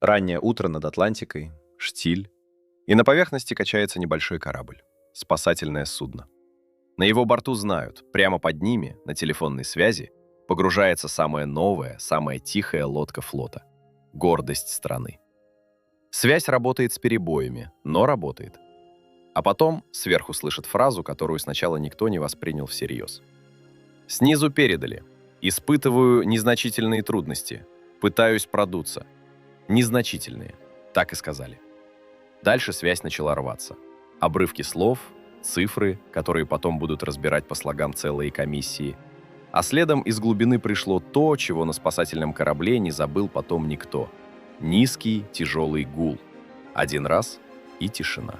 Раннее утро над Атлантикой, штиль, и на поверхности качается небольшой корабль, спасательное судно. На его борту знают, прямо под ними, на телефонной связи, погружается самая новая, самая тихая лодка флота. Гордость страны. Связь работает с перебоями, но работает. А потом сверху слышат фразу, которую сначала никто не воспринял всерьез. Снизу передали. Испытываю незначительные трудности. Пытаюсь продуться. Незначительные. Так и сказали. Дальше связь начала рваться. Обрывки слов, цифры, которые потом будут разбирать по слогам целые комиссии. А следом из глубины пришло то, чего на спасательном корабле не забыл потом никто. Низкий, тяжелый гул. Один раз — и тишина.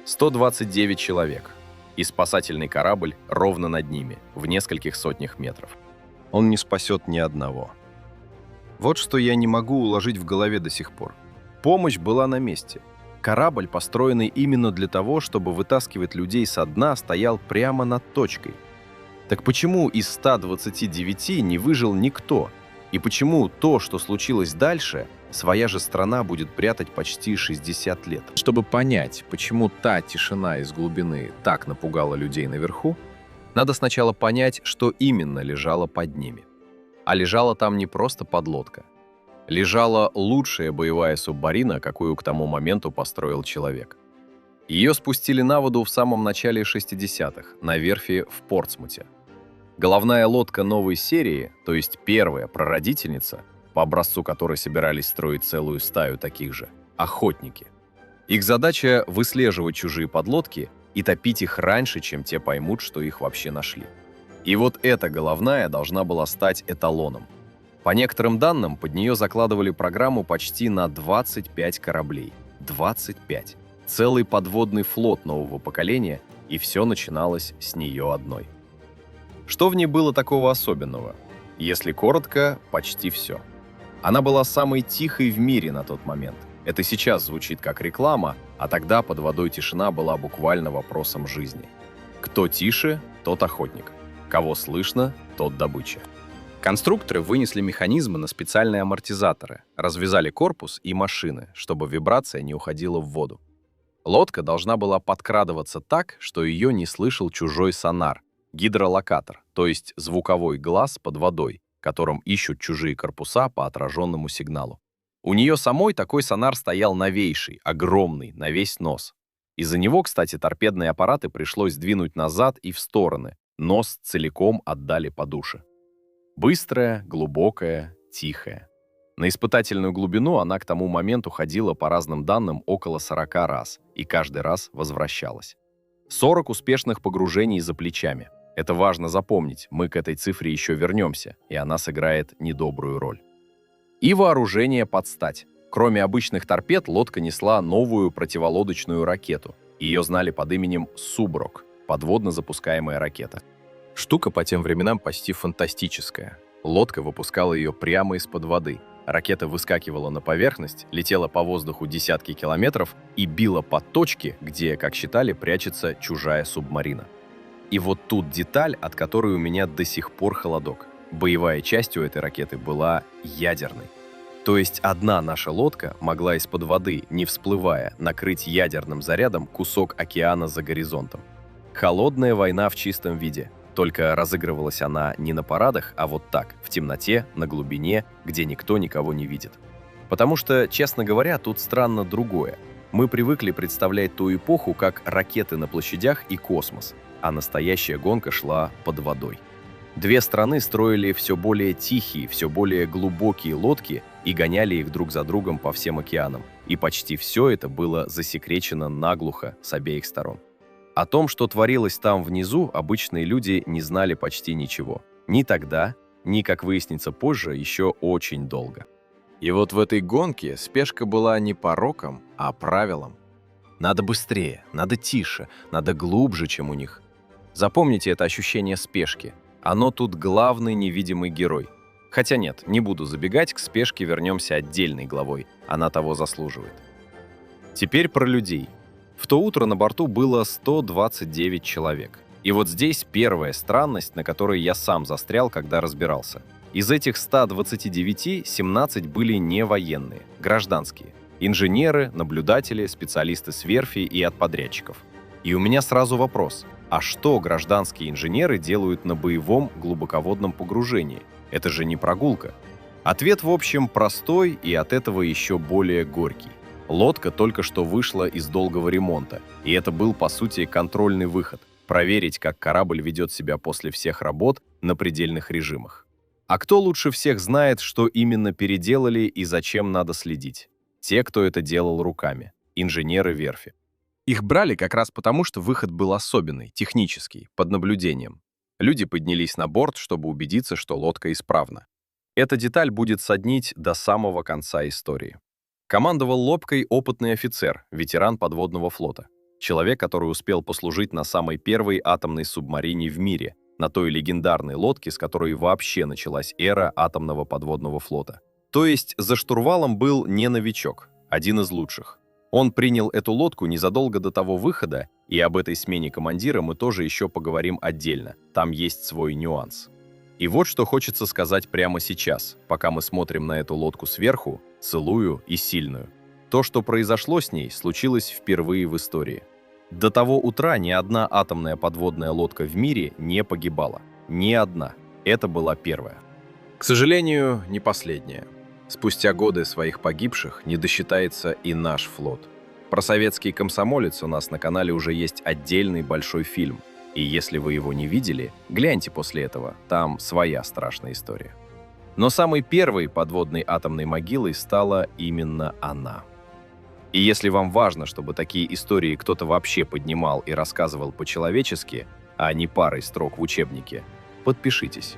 129 человек. И спасательный корабль ровно над ними, в нескольких сотнях метров. Он не спасет ни одного. Вот что я не могу уложить в голове до сих пор. Помощь была на месте. Корабль, построенный именно для того, чтобы вытаскивать людей со дна, стоял прямо над точкой. Так почему из 129 не выжил никто? И почему то, что случилось дальше, своя же страна будет прятать почти 60 лет? Чтобы понять, почему та тишина из глубины так напугала людей наверху, надо сначала понять, что именно лежало под ними. А лежала там не просто подлодка. Лежала лучшая боевая субмарина, какую к тому моменту построил человек. Ее спустили на воду в самом начале 60-х, на верфи в Портсмуте. Головная лодка новой серии, то есть первая прародительница, по образцу которой собирались строить целую стаю таких же, охотники. Их задача — выслеживать чужие подлодки и топить их раньше, чем те поймут, что их вообще нашли. И вот эта головная должна была стать эталоном. По некоторым данным, под нее закладывали программу почти на 25 кораблей. 25. Целый подводный флот нового поколения, и все начиналось с нее одной. Что в ней было такого особенного? Если коротко, почти все. Она была самой тихой в мире на тот момент. Это сейчас звучит как реклама, а тогда под водой тишина была буквально вопросом жизни. Кто тише, тот охотник. Кого слышно, тот добыча. Конструкторы вынесли механизмы на специальные амортизаторы, развязали корпус и машины, чтобы вибрация не уходила в воду. Лодка должна была подкрадываться так, что ее не слышал чужой сонар, гидролокатор, то есть звуковой глаз под водой, которым ищут чужие корпуса по отраженному сигналу. У нее самой такой сонар стоял новейший, огромный, на весь нос. Из-за него, кстати, торпедные аппараты пришлось сдвинуть назад и в стороны, нос целиком отдали по душе. Быстрая, глубокая, тихая. На испытательную глубину она к тому моменту ходила, по разным данным, около 40 раз, и каждый раз возвращалась. 40 успешных погружений за плечами. Это важно запомнить, мы к этой цифре еще вернемся, и она сыграет недобрую роль. И вооружение под стать. Кроме обычных торпед, лодка несла новую противолодочную ракету. Ее знали под именем «Суброк» — подводно запускаемая ракета. Штука по тем временам почти фантастическая. Лодка выпускала ее прямо из-под воды. Ракета выскакивала на поверхность, летела по воздуху десятки километров и била по точке, где, как считали, прячется чужая субмарина. И вот тут деталь, от которой у меня до сих пор холодок. Боевая часть у этой ракеты была ядерной. То есть одна наша лодка могла из-под воды, не всплывая, накрыть ядерным зарядом кусок океана за горизонтом. Холодная война в чистом виде. Только разыгрывалась она не на парадах, а вот так, в темноте, на глубине, где никто никого не видит. Потому что, честно говоря, тут странно другое. Мы привыкли представлять ту эпоху как ракеты на площадях и космос, а настоящая гонка шла под водой. Две страны строили все более тихие, все более глубокие лодки и гоняли их друг за другом по всем океанам. И почти все это было засекречено наглухо с обеих сторон. О том, что творилось там внизу, обычные люди не знали почти ничего. Ни тогда, ни, как выяснится позже, еще очень долго. И вот в этой гонке спешка была не пороком, а правилом. Надо быстрее, надо тише, надо глубже, чем у них. Запомните это ощущение спешки. Оно тут главный невидимый герой. Хотя нет, не буду забегать, к спешке вернемся отдельной главой. Она того заслуживает. Теперь про людей. В то утро на борту было 129 человек. И вот здесь первая странность, на которой я сам застрял, когда разбирался. Из этих 129 17 были не военные, гражданские. Инженеры, наблюдатели, специалисты с верфи и от подрядчиков. И у меня сразу вопрос: а что гражданские инженеры делают на боевом глубоководном погружении? Это же не прогулка. Ответ, в общем, простой и от этого еще более горький. Лодка только что вышла из долгого ремонта, и это был, по сути, контрольный выход – проверить, как корабль ведет себя после всех работ на предельных режимах. А кто лучше всех знает, что именно переделали и зачем надо следить? Те, кто это делал руками – инженеры верфи. Их брали как раз потому, что выход был особенный, технический, под наблюдением. Люди поднялись на борт, чтобы убедиться, что лодка исправна. Эта деталь будет соднить до самого конца истории. Командовал лодкой опытный офицер, ветеран подводного флота. Человек, который успел послужить на самой первой атомной субмарине в мире, на той легендарной лодке, с которой вообще началась эра атомного подводного флота. То есть за штурвалом был не новичок, один из лучших. Он принял эту лодку незадолго до того выхода, и об этой смене командира мы тоже еще поговорим отдельно, там есть свой нюанс. И вот что хочется сказать прямо сейчас, пока мы смотрим на эту лодку сверху, целую и сильную. То, что произошло с ней, случилось впервые в истории. До того утра ни одна атомная подводная лодка в мире не погибала. Ни одна. Это была первая. К сожалению, не последняя. Спустя годы своих погибших не досчитается и наш флот. Про советский комсомолец у нас на канале уже есть отдельный большой фильм. И если вы его не видели, гляньте после этого, там своя страшная история. Но самой первой подводной атомной могилой стала именно она. И если вам важно, чтобы такие истории кто-то вообще поднимал и рассказывал по-человечески, а не парой строк в учебнике, подпишитесь.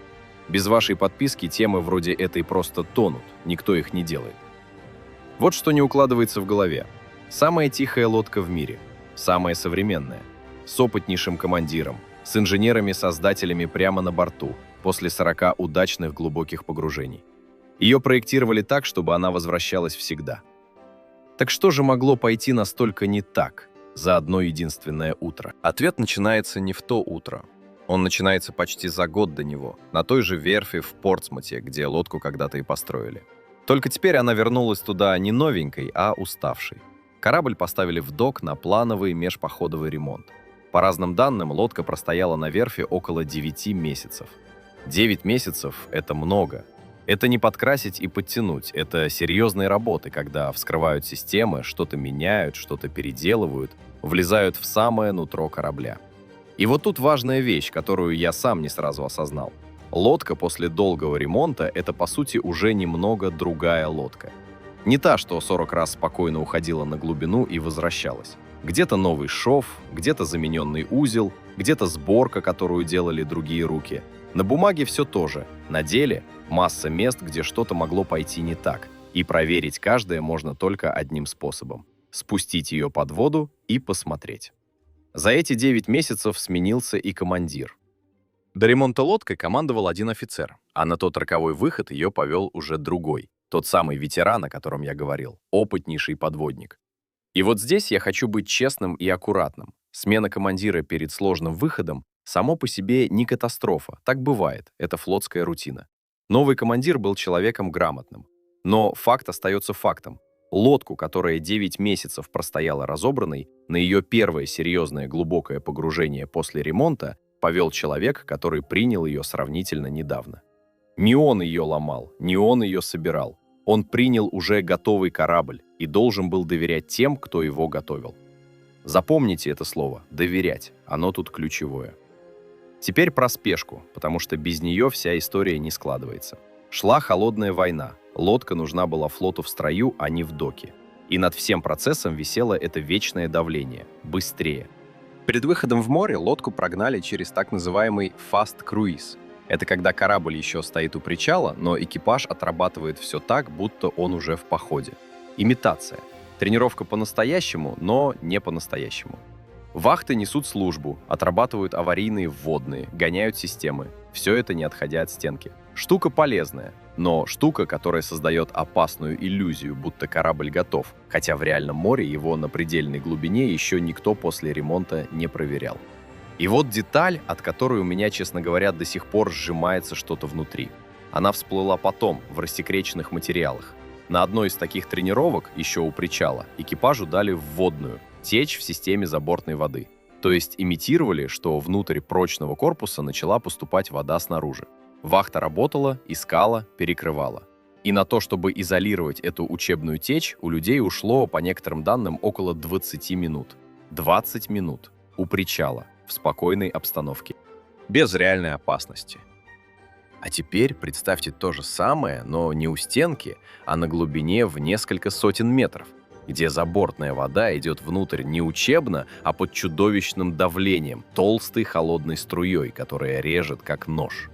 Без вашей подписки темы вроде этой просто тонут, никто их не делает. Вот что не укладывается в голове. Самая тихая лодка в мире, самая современная, с опытнейшим командиром, с инженерами-создателями прямо на борту, после 40 удачных глубоких погружений. Ее проектировали так, чтобы она возвращалась всегда. Так что же могло пойти настолько не так за одно единственное утро? Ответ начинается не в то утро. Он начинается почти за год до него, на той же верфи в Портсмуте, где лодку когда-то и построили. Только теперь она вернулась туда не новенькой, а уставшей. Корабль поставили в док на плановый межпоходовый ремонт. По разным данным, лодка простояла на верфи около 9 месяцев. 9 месяцев – это много. Это не подкрасить и подтянуть, это серьезные работы, когда вскрывают системы, что-то меняют, что-то переделывают, влезают в самое нутро корабля. И вот тут важная вещь, которую я сам не сразу осознал. Лодка после долгого ремонта – это, по сути, уже немного другая лодка. Не та, что 40 раз спокойно уходила на глубину и возвращалась. Где-то новый шов, где-то замененный узел, где-то сборка, которую делали другие руки. На бумаге все то же, на деле масса мест, где что-то могло пойти не так. И проверить каждое можно только одним способом – спустить ее под воду и посмотреть. За эти 9 месяцев сменился и командир. До ремонта лодкой командовал один офицер, а на тот роковой выход ее повел уже другой, тот самый ветеран, о котором я говорил, опытнейший подводник. И вот здесь я хочу быть честным и аккуратным. Смена командира перед сложным выходом само по себе не катастрофа, так бывает, это флотская рутина. Новый командир был человеком грамотным. Но факт остается фактом. Лодку, которая 9 месяцев простояла разобранной, на ее первое серьезное глубокое погружение после ремонта повел человек, который принял ее сравнительно недавно. Не он ее ломал, не он ее собирал. Он принял уже готовый корабль и должен был доверять тем, кто его готовил. Запомните это слово «доверять», оно тут ключевое. Теперь про спешку, потому что без нее вся история не складывается. Шла холодная война, лодка нужна была флоту в строю, а не в доке. И над всем процессом висело это вечное давление – быстрее. Перед выходом в море лодку прогнали через так называемый «fast cruise». Это когда корабль еще стоит у причала, но экипаж отрабатывает все так, будто он уже в походе. Имитация. Тренировка по-настоящему, но не по-настоящему. Вахты несут службу, отрабатывают аварийные вводные, гоняют системы. Все это не отходя от стенки. Штука полезная, но штука, которая создает опасную иллюзию, будто корабль готов, хотя в реальном море его на предельной глубине еще никто после ремонта не проверял. И вот деталь, от которой у меня, честно говоря, до сих пор сжимается что-то внутри. Она всплыла потом, в рассекреченных материалах. На одной из таких тренировок, еще у причала, экипажу дали вводную, течь в системе забортной воды. То есть имитировали, что внутрь прочного корпуса начала поступать вода снаружи. Вахта работала, искала, перекрывала. И на то, чтобы изолировать эту учебную течь, у людей ушло, по некоторым данным, около 20 минут. 20 минут у причала, в спокойной обстановке, без реальной опасности. А теперь представьте то же самое, но не у стенки, а на глубине в несколько сотен метров, где забортная вода идет внутрь не учебно, а под чудовищным давлением, толстой холодной струей, которая режет как нож.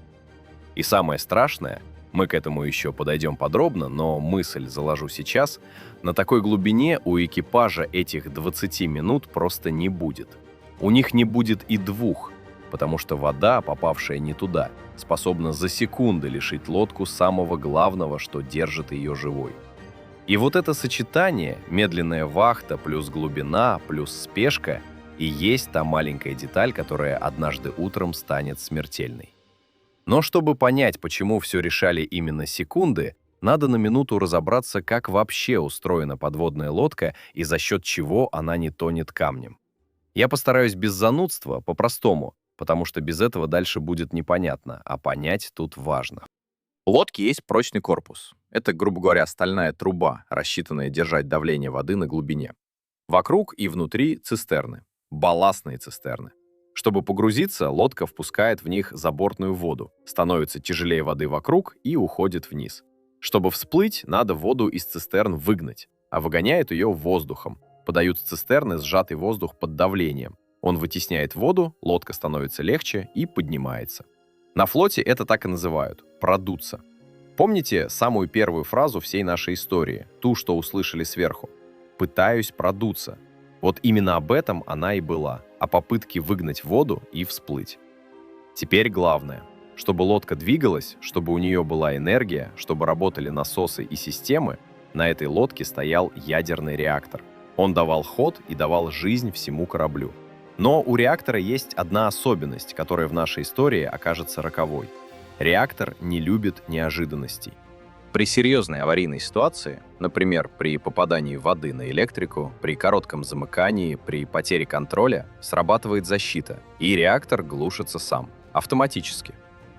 И самое страшное, мы к этому еще подойдем подробно, но мысль заложу сейчас, на такой глубине у экипажа этих 20 минут просто не будет. У них не будет и двух, потому что вода, попавшая не туда, способна за секунды лишить лодку самого главного, что держит ее живой. И вот это сочетание, медленная вахта плюс глубина плюс спешка, и есть та маленькая деталь, которая однажды утром станет смертельной. Но чтобы понять, почему все решали именно секунды, надо на минуту разобраться, как вообще устроена подводная лодка и за счет чего она не тонет камнем. Я постараюсь без занудства, по-простому, потому что без этого дальше будет непонятно, а понять тут важно. У лодки есть прочный корпус. Это, грубо говоря, стальная труба, рассчитанная держать давление воды на глубине. Вокруг и внутри цистерны, балластные цистерны. Чтобы погрузиться, лодка впускает в них забортную воду, становится тяжелее воды вокруг и уходит вниз. Чтобы всплыть, надо воду из цистерн выгнать, а выгоняют ее воздухом. Подают в цистерны сжатый воздух под давлением. Он вытесняет воду, лодка становится легче и поднимается. На флоте это так и называют – продуться. Помните самую первую фразу всей нашей истории, ту, что услышали сверху? «Пытаюсь продуться». Вот именно об этом она и была, о попытке выгнать воду и всплыть. Теперь главное, чтобы лодка двигалась, чтобы у нее была энергия, чтобы работали насосы и системы, на этой лодке стоял ядерный реактор. Он давал ход и давал жизнь всему кораблю. Но у реактора есть одна особенность, которая в нашей истории окажется роковой. Реактор не любит неожиданностей. При серьезной аварийной ситуации, например, при попадании воды на электрику, при коротком замыкании, при потере контроля, срабатывает защита, и реактор глушится сам, автоматически.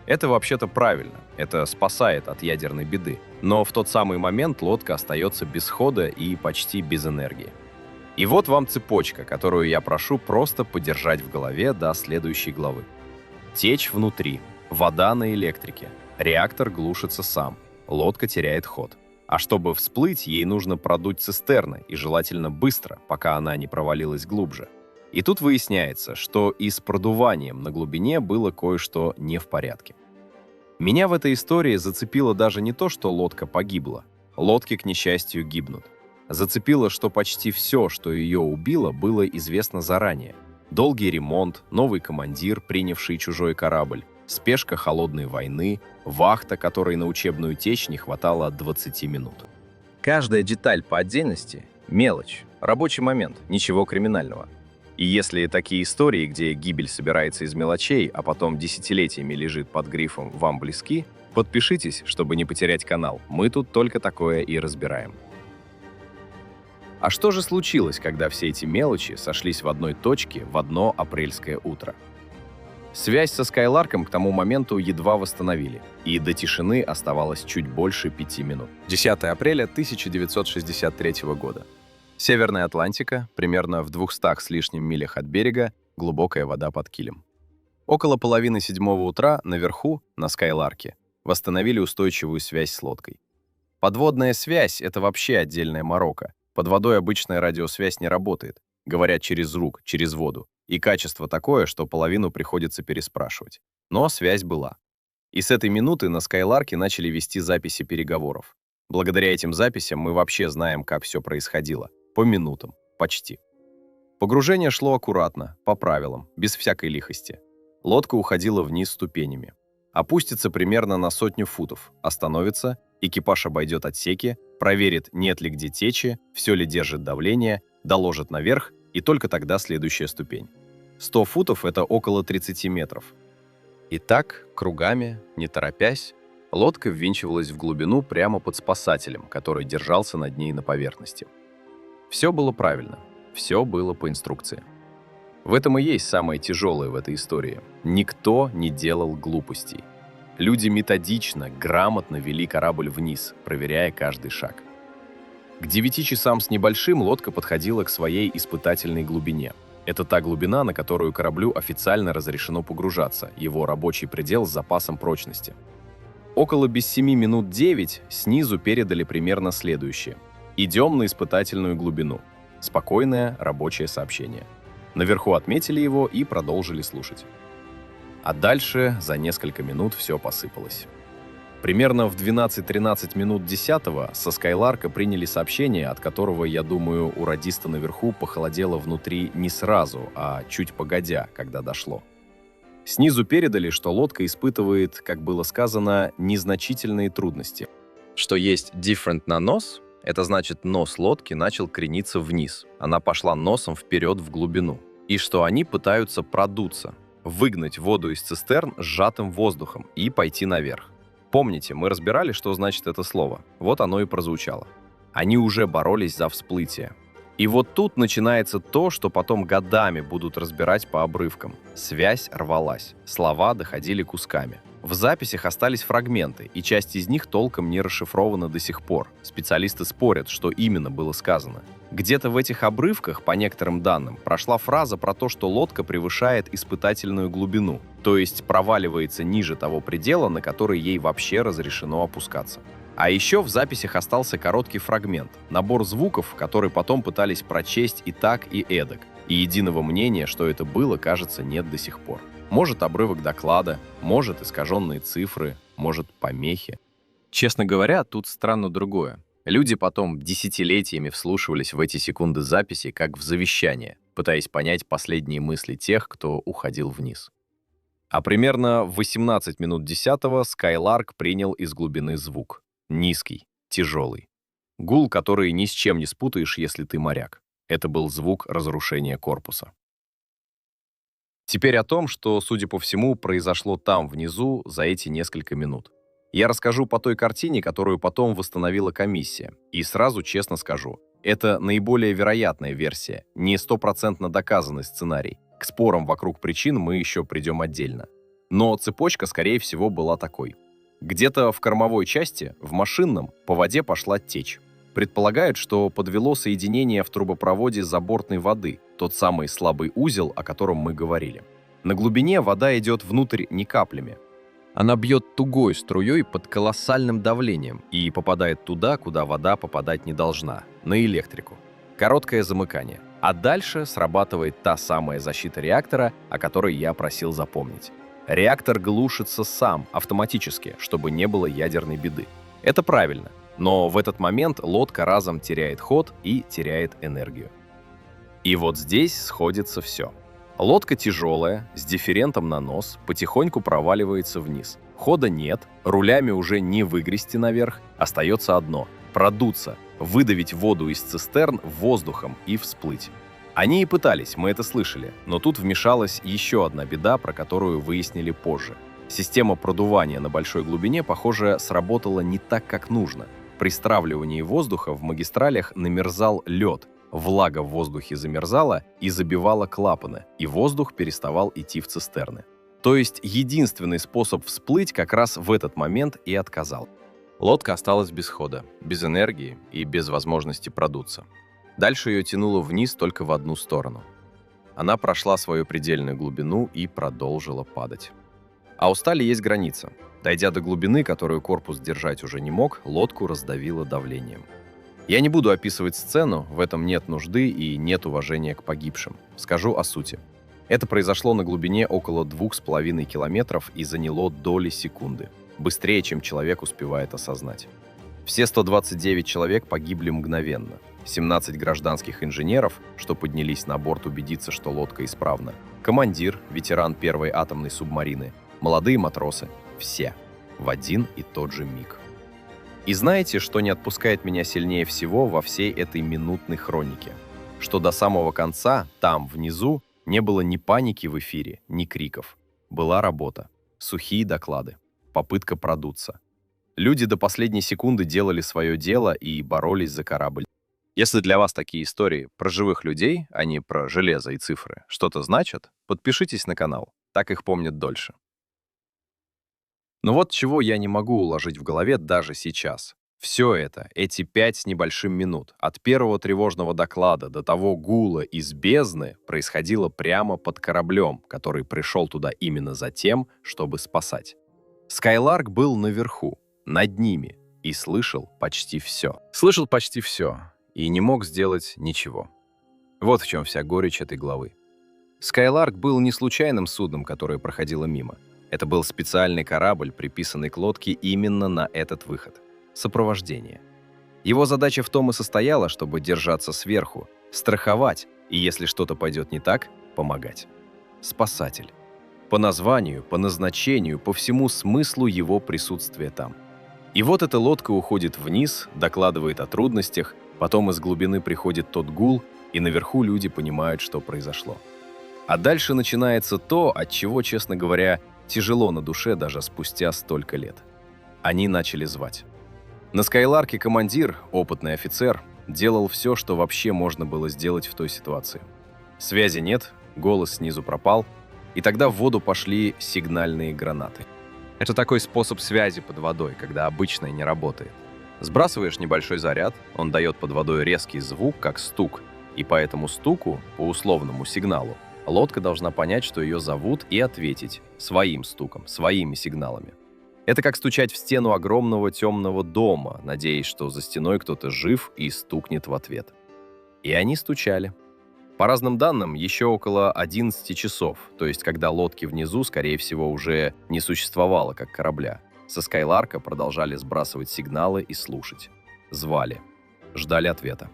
Это вообще-то правильно, это спасает от ядерной беды. Но в тот самый момент лодка остается без хода и почти без энергии. И вот вам цепочка, которую я прошу просто подержать в голове до следующей главы. Течь внутри, вода на электрике, реактор глушится сам, лодка теряет ход. А чтобы всплыть, ей нужно продуть цистерны, и желательно быстро, пока она не провалилась глубже. И тут выясняется, что и с продуванием на глубине было кое-что не в порядке. Меня в этой истории зацепило даже не то, что лодка погибла. Лодки, к несчастью, гибнут. Зацепило, что почти все, что ее убило, было известно заранее. Долгий ремонт, новый командир, принявший чужой корабль, спешка холодной войны, вахта, которой на учебную течь не хватало 20 минут. Каждая деталь по отдельности – мелочь, рабочий момент, ничего криминального. И если такие истории, где гибель собирается из мелочей, а потом десятилетиями лежит под грифом «Вам близки», подпишитесь, чтобы не потерять канал. Мы тут только такое и разбираем. А что же случилось, когда все эти мелочи сошлись в одной точке в одно апрельское утро? Связь со Скайларком к тому моменту едва восстановили, и до тишины оставалось чуть больше 5 минут. 10 апреля 1963 года. Северная Атлантика, примерно в 200 с лишним милях от берега, глубокая вода под килем. Около половины 7 утра наверху, на Скайларке, восстановили устойчивую связь с лодкой. Подводная связь — это вообще отдельная морока. Под водой обычная радиосвязь не работает. Говорят через рук, через воду. И качество такое, что половину приходится переспрашивать. Но связь была. И с этой минуты на Скайларке начали вести записи переговоров. Благодаря этим записям мы вообще знаем, как все происходило. По минутам. Почти. Погружение шло аккуратно, по правилам, без всякой лихости. Лодка уходила вниз ступенями. Опустится примерно на 100 футов, остановится, экипаж обойдет отсеки, проверит, нет ли где течи, все ли держит давление, доложит наверх, и только тогда следующая ступень. 100 футов — это около 30 метров. И так, кругами, не торопясь, Лодка ввинчивалась в глубину прямо под спасателем, который держался над ней на поверхности. Все было правильно, все было по инструкции. В этом и есть самое тяжелое в этой истории. Никто не делал глупостей. Люди методично, грамотно вели корабль вниз, проверяя каждый шаг. К 9 часам с небольшим лодка подходила к своей испытательной глубине. Это та глубина, на которую кораблю официально разрешено погружаться, его рабочий предел с запасом прочности. Около без 7 минут 9 снизу передали примерно следующее. Идем на испытательную глубину. Спокойное рабочее сообщение. Наверху отметили его и продолжили слушать. А дальше за несколько минут все посыпалось. Примерно в 12:13 минут 10-го со Скайларка приняли сообщение, от которого, я думаю, у радиста наверху похолодело внутри не сразу, а чуть погодя, когда дошло. Снизу передали, что лодка испытывает, как было сказано, незначительные трудности. Что есть different на нос, это значит, нос лодки начал крениться вниз. Она пошла носом вперед в глубину. И что они пытаются продуться, выгнать воду из цистерн сжатым воздухом и пойти наверх. Помните, мы разбирали, что значит это слово. Вот оно и прозвучало. Они уже боролись за всплытие. И вот тут начинается то, что потом годами будут разбирать по обрывкам. Связь рвалась, слова доходили кусками. В записях остались фрагменты, и часть из них толком не расшифрована до сих пор. Специалисты спорят, что именно было сказано. Где-то в этих обрывках, по некоторым данным, прошла фраза про то, что лодка превышает испытательную глубину, то есть проваливается ниже того предела, на который ей вообще разрешено опускаться. А еще в записях остался короткий фрагмент, набор звуков, который потом пытались прочесть и так, и эдак. И единого мнения, что это было, кажется, нет до сих пор. Может, обрывок доклада, может, искаженные цифры, может, помехи. Честно говоря, тут странно другое. Люди потом десятилетиями вслушивались в эти секунды записи, как в завещание, пытаясь понять последние мысли тех, кто уходил вниз. А примерно в 18 минут 10-го Скайларк принял из глубины звук. Низкий, тяжелый. Гул, который ни с чем не спутаешь, если ты моряк. Это был звук разрушения корпуса. Теперь о том, что, судя по всему, произошло там, внизу, за эти несколько минут. Я расскажу по той картине, которую потом восстановила комиссия. И сразу честно скажу, это наиболее вероятная версия, не стопроцентно доказанный сценарий. К спорам вокруг причин мы еще придем отдельно. Но цепочка, скорее всего, была такой. Где-то в кормовой части, в машинном, по воде пошла течь. Предполагают, что подвело соединение в трубопроводе забортной воды, тот самый слабый узел, о котором мы говорили. На глубине вода идет внутрь не каплями. Она бьет тугой струей под колоссальным давлением и попадает туда, куда вода попадать не должна, на электрику. Короткое замыкание. А дальше срабатывает та самая защита реактора, о которой я просил запомнить. Реактор глушится сам, автоматически, чтобы не было ядерной беды. Это правильно, но в этот момент лодка разом теряет ход и теряет энергию. И вот здесь сходится все. Лодка тяжелая, с дифферентом на нос, потихоньку проваливается вниз. Хода нет, рулями уже не выгрести наверх, остается одно – продуться, выдавить воду из цистерн воздухом и всплыть. Они и пытались, мы это слышали, но тут вмешалась еще одна беда, про которую выяснили позже. Система продувания на большой глубине, похоже, сработала не так, как нужно. При стравливании воздуха в магистралях намерзал лед, влага в воздухе замерзала и забивала клапаны, и воздух переставал идти в цистерны. То есть единственный способ всплыть как раз в этот момент и отказал. Лодка осталась без хода, без энергии и без возможности продуться. Дальше ее тянуло вниз только в одну сторону. Она прошла свою предельную глубину и продолжила падать. А у стали есть граница. Дойдя до глубины, которую корпус держать уже не мог, лодку раздавило давлением. Я не буду описывать сцену, в этом нет нужды и нет уважения к погибшим. Скажу о сути. Это произошло на глубине около 2,5 километров и заняло доли секунды. Быстрее, чем человек успевает осознать. Все 129 человек погибли мгновенно. 17 гражданских инженеров, что поднялись на борт убедиться, что лодка исправна. Командир, ветеран первой атомной субмарины. Молодые матросы. Все. В один и тот же миг. И знаете, что не отпускает меня сильнее всего во всей этой минутной хронике? Что до самого конца, там, внизу, не было ни паники в эфире, ни криков. Была работа. Сухие доклады. Попытка продуться. Люди до последней секунды делали свое дело и боролись за корабль. Если для вас такие истории про живых людей, а не про железо и цифры, что-то значат, подпишитесь на канал, так их помнят дольше. Но вот чего я не могу уложить в голове даже сейчас. Все это, эти 5 с небольшим минут, от первого тревожного доклада до того гула из бездны, происходило прямо под кораблем, который пришел туда именно за тем, чтобы спасать. Скайларк был наверху, над ними, и слышал почти все. Слышал почти все, и не мог сделать ничего. Вот в чем вся горечь этой главы. Скайларк был не случайным судном, которое проходило мимо. Это был специальный корабль, приписанный к лодке именно на этот выход — сопровождение. Его задача в том и состояла, чтобы держаться сверху, страховать и, если что-то пойдет не так, помогать. Спасатель. По названию, по назначению, по всему смыслу его присутствия там. И вот эта лодка уходит вниз, докладывает о трудностях, потом из глубины приходит тот гул, и наверху люди понимают, что произошло. А дальше начинается то, от чего, честно говоря, тяжело на душе даже спустя столько лет. Они начали звать. На Скайларке командир, опытный офицер, делал все, что вообще можно было сделать в той ситуации. Связи нет, голос снизу пропал, и тогда в воду пошли сигнальные гранаты. Это такой способ связи под водой, когда обычная не работает. Сбрасываешь небольшой заряд, он дает под водой резкий звук, как стук, и по этому стуку, по условному сигналу, лодка должна понять, что ее зовут, и ответить своим стуком, своими сигналами. Это как стучать в стену огромного темного дома, надеясь, что за стеной кто-то жив и стукнет в ответ. И они стучали. По разным данным, еще около 11 часов, то есть когда лодки внизу, скорее всего, уже не существовало как корабля. Со Скайларка продолжали сбрасывать сигналы и слушать. Звали. Ждали ответа.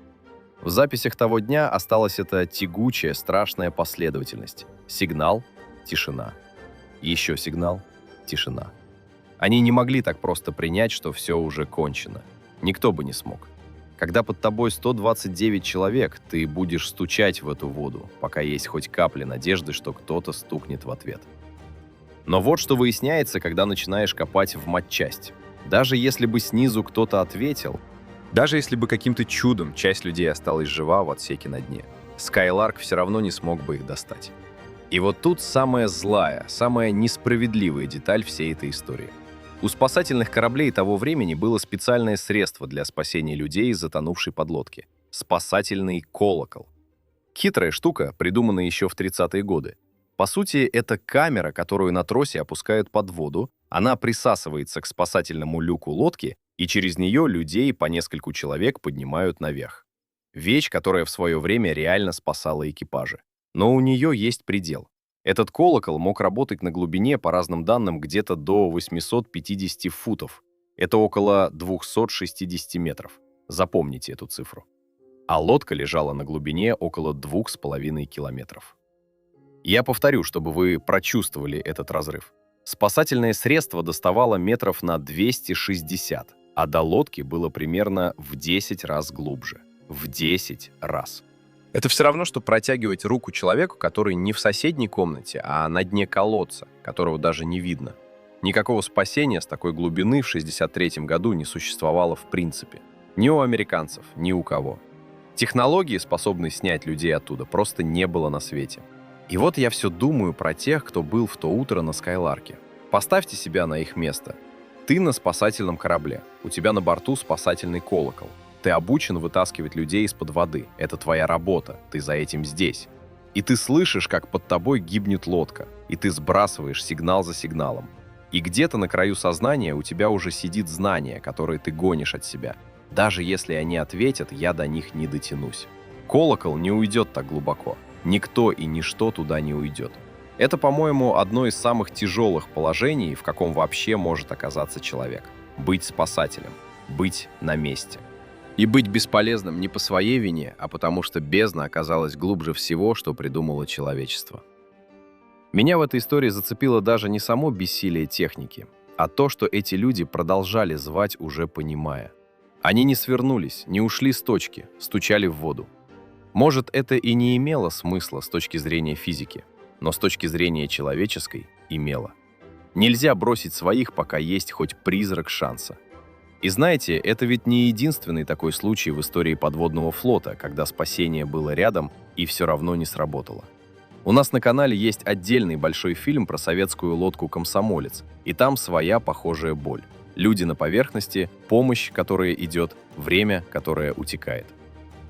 В записях того дня осталась эта тягучая, страшная последовательность. Сигнал — тишина. Еще сигнал — тишина. Они не могли так просто принять, что все уже кончено. Никто бы не смог. Когда под тобой 129 человек, ты будешь стучать в эту воду, пока есть хоть капля надежды, что кто-то стукнет в ответ. Но вот что выясняется, когда начинаешь копать в матчасть. Даже если бы снизу кто-то ответил, даже если бы каким-то чудом часть людей осталась жива в отсеке на дне, Скайларк все равно не смог бы их достать. И вот тут самая злая, самая несправедливая деталь всей этой истории. У спасательных кораблей того времени было специальное средство для спасения людей из затонувшей подлодки — спасательный колокол. Хитрая штука, придуманная еще в 30-е годы. По сути, это камера, которую на тросе опускают под воду, она присасывается к спасательному люку лодки, и через нее людей по нескольку человек поднимают наверх. Вещь, которая в свое время реально спасала экипажи. Но у нее есть предел. Этот колокол мог работать на глубине, по разным данным, где-то до 850 футов. Это около 260 метров. Запомните эту цифру. А лодка лежала на глубине около 2,5 километров. Я повторю, чтобы вы прочувствовали этот разрыв. Спасательное средство доставало метров на 260, а до лодки было примерно в 10 раз глубже. В 10 раз. Это все равно, что протягивать руку человеку, который не в соседней комнате, а на дне колодца, которого даже не видно. Никакого спасения с такой глубины в 1963 году не существовало в принципе. Ни у американцев, ни у кого. Технологии, способной снять людей оттуда, просто не было на свете. И вот я все думаю про тех, кто был в то утро на Скайларке. Поставьте себя на их место. Ты на спасательном корабле, у тебя на борту спасательный колокол. Ты обучен вытаскивать людей из-под воды. Это твоя работа, ты за этим здесь. И ты слышишь, как под тобой гибнет лодка, и ты сбрасываешь сигнал за сигналом. И где-то на краю сознания у тебя уже сидит знание, которое ты гонишь от себя. Даже если они ответят, я до них не дотянусь. Колокол не уйдет так глубоко. Никто и ничто туда не уйдет. Это, по-моему, одно из самых тяжелых положений, в каком вообще может оказаться человек. Быть спасателем. Быть на месте. И быть бесполезным не по своей вине, а потому что бездна оказалась глубже всего, что придумало человечество. Меня в этой истории зацепило даже не само бессилие техники, а то, что эти люди продолжали звать, уже понимая. Они не свернулись, не ушли с точки, стучали в воду. Может, это и не имело смысла с точки зрения физики, но с точки зрения человеческой имело. Нельзя бросить своих, пока есть хоть призрак шанса. И знаете, это ведь не единственный такой случай в истории подводного флота, когда спасение было рядом и все равно не сработало. У нас на канале есть отдельный большой фильм про советскую лодку «Комсомолец», и там своя похожая боль. Люди на поверхности, помощь, которая идет, время, которое утекает.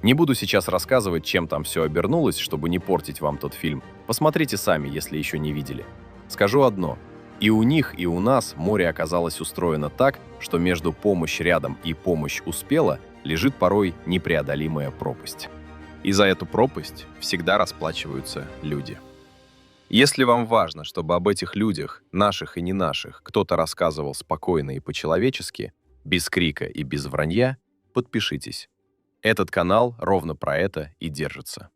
Не буду сейчас рассказывать, чем там все обернулось, чтобы не портить вам тот фильм. Посмотрите сами, если еще не видели. Скажу одно. И у них, и у нас море оказалось устроено так, что между помощь рядом и помощь успела лежит порой непреодолимая пропасть. И за эту пропасть всегда расплачиваются люди. Если вам важно, чтобы об этих людях, наших и не наших, кто-то рассказывал спокойно и по-человечески, без крика и без вранья, подпишитесь. Этот канал ровно про это и держится.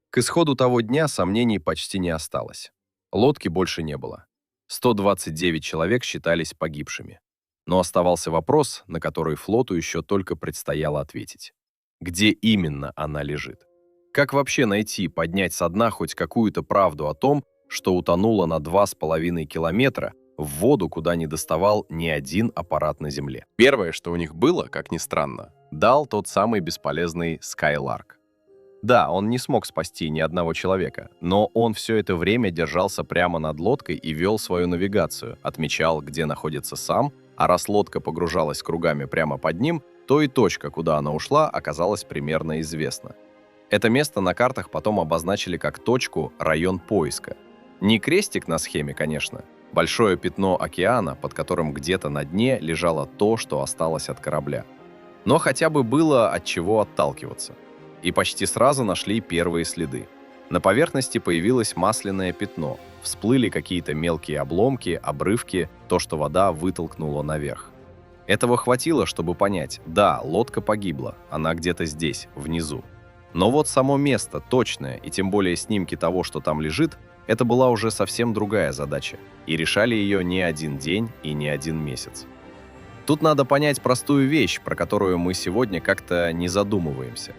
К исходу того дня сомнений почти не осталось. Лодки больше не было. 129 человек считались погибшими. Но оставался вопрос, на который флоту еще только предстояло ответить. Где именно она лежит? Как вообще найти, поднять со дна хоть какую-то правду о том, что утонуло на 2,5 километра в воду, куда не доставал ни один аппарат на Земле? Первое, что у них было, как ни странно, дал тот самый бесполезный Skylark. Да, он не смог спасти ни одного человека, но он все это время держался прямо над лодкой и вел свою навигацию, отмечал, где находится сам, а раз лодка погружалась кругами прямо под ним, то и точка, куда она ушла, оказалась примерно известна. Это место на картах потом обозначили как точку «район поиска». Не крестик на схеме, конечно. Большое пятно океана, под которым где-то на дне лежало то, что осталось от корабля. Но хотя бы было от чего отталкиваться. И почти сразу нашли первые следы. На поверхности появилось масляное пятно, всплыли какие-то мелкие обломки, обрывки, то, что вода вытолкнула наверх. Этого хватило, чтобы понять, да, лодка погибла, она где-то здесь, внизу. Но вот само место точное, и тем более снимки того, что там лежит, это была уже совсем другая задача, и решали ее не один день и не один месяц. Тут надо понять простую вещь, про которую мы сегодня как-то не задумываемся.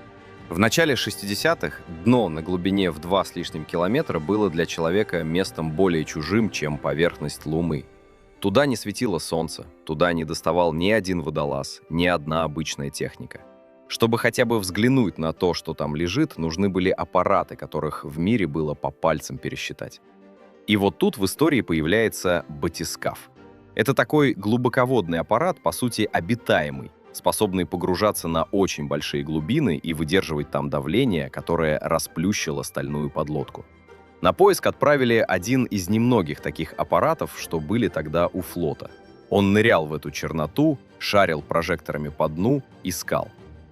В начале 60-х дно на глубине в 2 с лишним километра было для человека местом более чужим, чем поверхность Луны. Туда не светило солнце, туда не доставал ни один водолаз, ни одна обычная техника. Чтобы хотя бы взглянуть на то, что там лежит, нужны были аппараты, которых в мире было по пальцам пересчитать. И вот тут в истории появляется батискаф. Это такой глубоководный аппарат, по сути, обитаемый, способный погружаться на очень большие глубины и выдерживать там давление, которое расплющило стальную подлодку. На поиск отправили один из немногих таких аппаратов, что были тогда у флота. Он нырял в эту черноту, шарил прожекторами по дну, искал.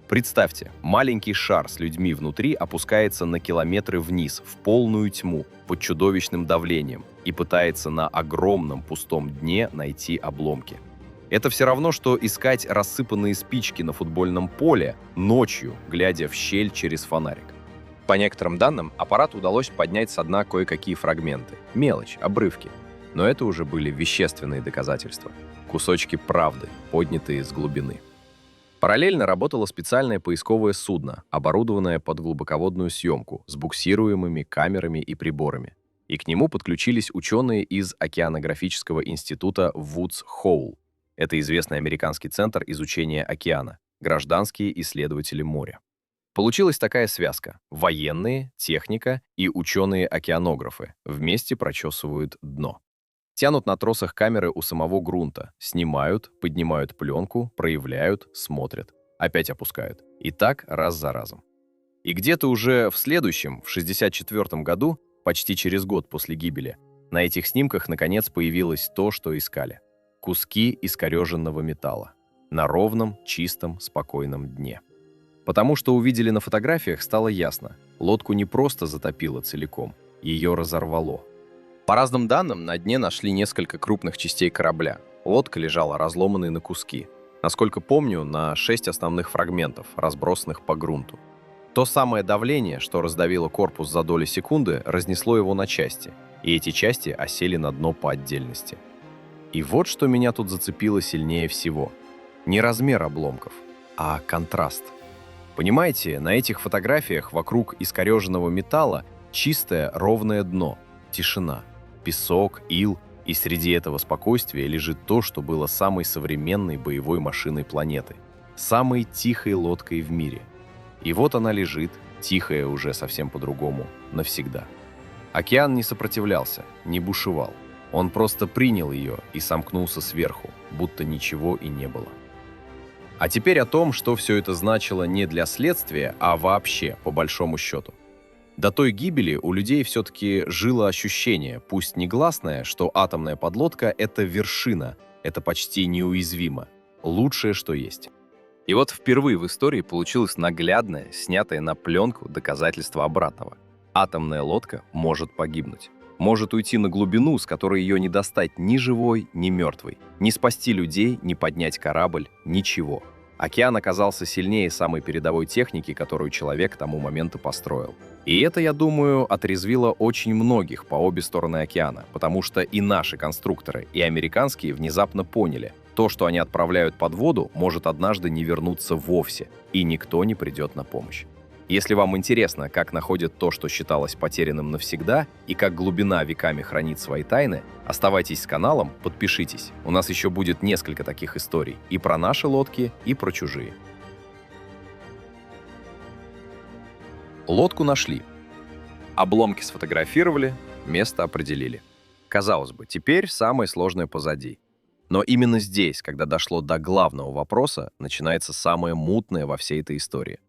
Представьте, маленький шар с людьми внутри опускается на километры вниз, в полную тьму, под чудовищным давлением, и пытается на огромном пустом дне найти обломки. Это все равно, что искать рассыпанные спички на футбольном поле ночью, глядя в щель через фонарик. По некоторым данным, аппарату удалось поднять со дна кое-какие фрагменты. Мелочь, обрывки. Но это уже были вещественные доказательства. Кусочки правды, поднятые с глубины. Параллельно работало специальное поисковое судно, оборудованное под глубоководную съемку, с буксируемыми камерами и приборами. И к нему подключились ученые из Океанографического института Вудс Хоул. Это известный американский центр изучения океана, гражданские исследователи моря. Получилась такая связка. Военные, техника и ученые-океанографы вместе прочесывают дно. Тянут на тросах камеры у самого грунта, снимают, поднимают пленку, проявляют, смотрят, опять опускают. И так раз за разом. И где-то уже в следующем, в 1964 году, почти через год после гибели, на этих снимках наконец появилось то, что искали. Куски искореженного металла на ровном, чистом, спокойном дне. Потому что увидели на фотографиях, стало ясно, лодку не просто затопило целиком, ее разорвало. По разным данным, на дне нашли несколько крупных частей корабля. Лодка лежала разломанной на куски. Насколько помню, на 6 основных фрагментов, разбросанных по грунту. То самое давление, что раздавило корпус за доли секунды, разнесло его на части, и эти части осели на дно по отдельности. И вот что меня тут зацепило сильнее всего. Не размер обломков, а контраст. Понимаете, на этих фотографиях вокруг искореженного металла чистое ровное дно, тишина. Песок, ил И среди этого спокойствия лежит то, что было самой современной боевой машиной планеты, самой тихой лодкой в мире. И вот она лежит, тихая уже совсем по-другому, навсегда. Океан не сопротивлялся, не бушевал. Он просто принял ее и сомкнулся сверху, будто ничего и не было. А теперь о том, что все это значило не для следствия, а вообще, по большому счету. До той гибели у людей все-таки жило ощущение, пусть негласное, что атомная подлодка — это вершина, это почти неуязвимо, лучшее, что есть. И вот впервые в истории получилось наглядное, снятое на пленку доказательство обратного. Атомная лодка может погибнуть. Может уйти на глубину, с которой ее не достать ни живой, ни мертвой. Не спасти людей, не поднять корабль, ничего. Океан оказался сильнее самой передовой техники, которую человек к тому моменту построил. И это, я думаю, отрезвило очень многих по обе стороны океана, потому что и наши конструкторы, и американские внезапно поняли, то, что они отправляют под воду, может однажды не вернуться вовсе, и никто не придет на помощь. Если вам интересно, как находят то, что считалось потерянным навсегда, и как глубина веками хранит свои тайны, оставайтесь с каналом, подпишитесь. У нас еще будет несколько таких историй. И про наши лодки, и про чужие. Лодку нашли. Обломки сфотографировали, место определили. Казалось бы, теперь самое сложное позади. Но именно здесь, когда дошло до главного вопроса, начинается самое мутное во всей этой истории.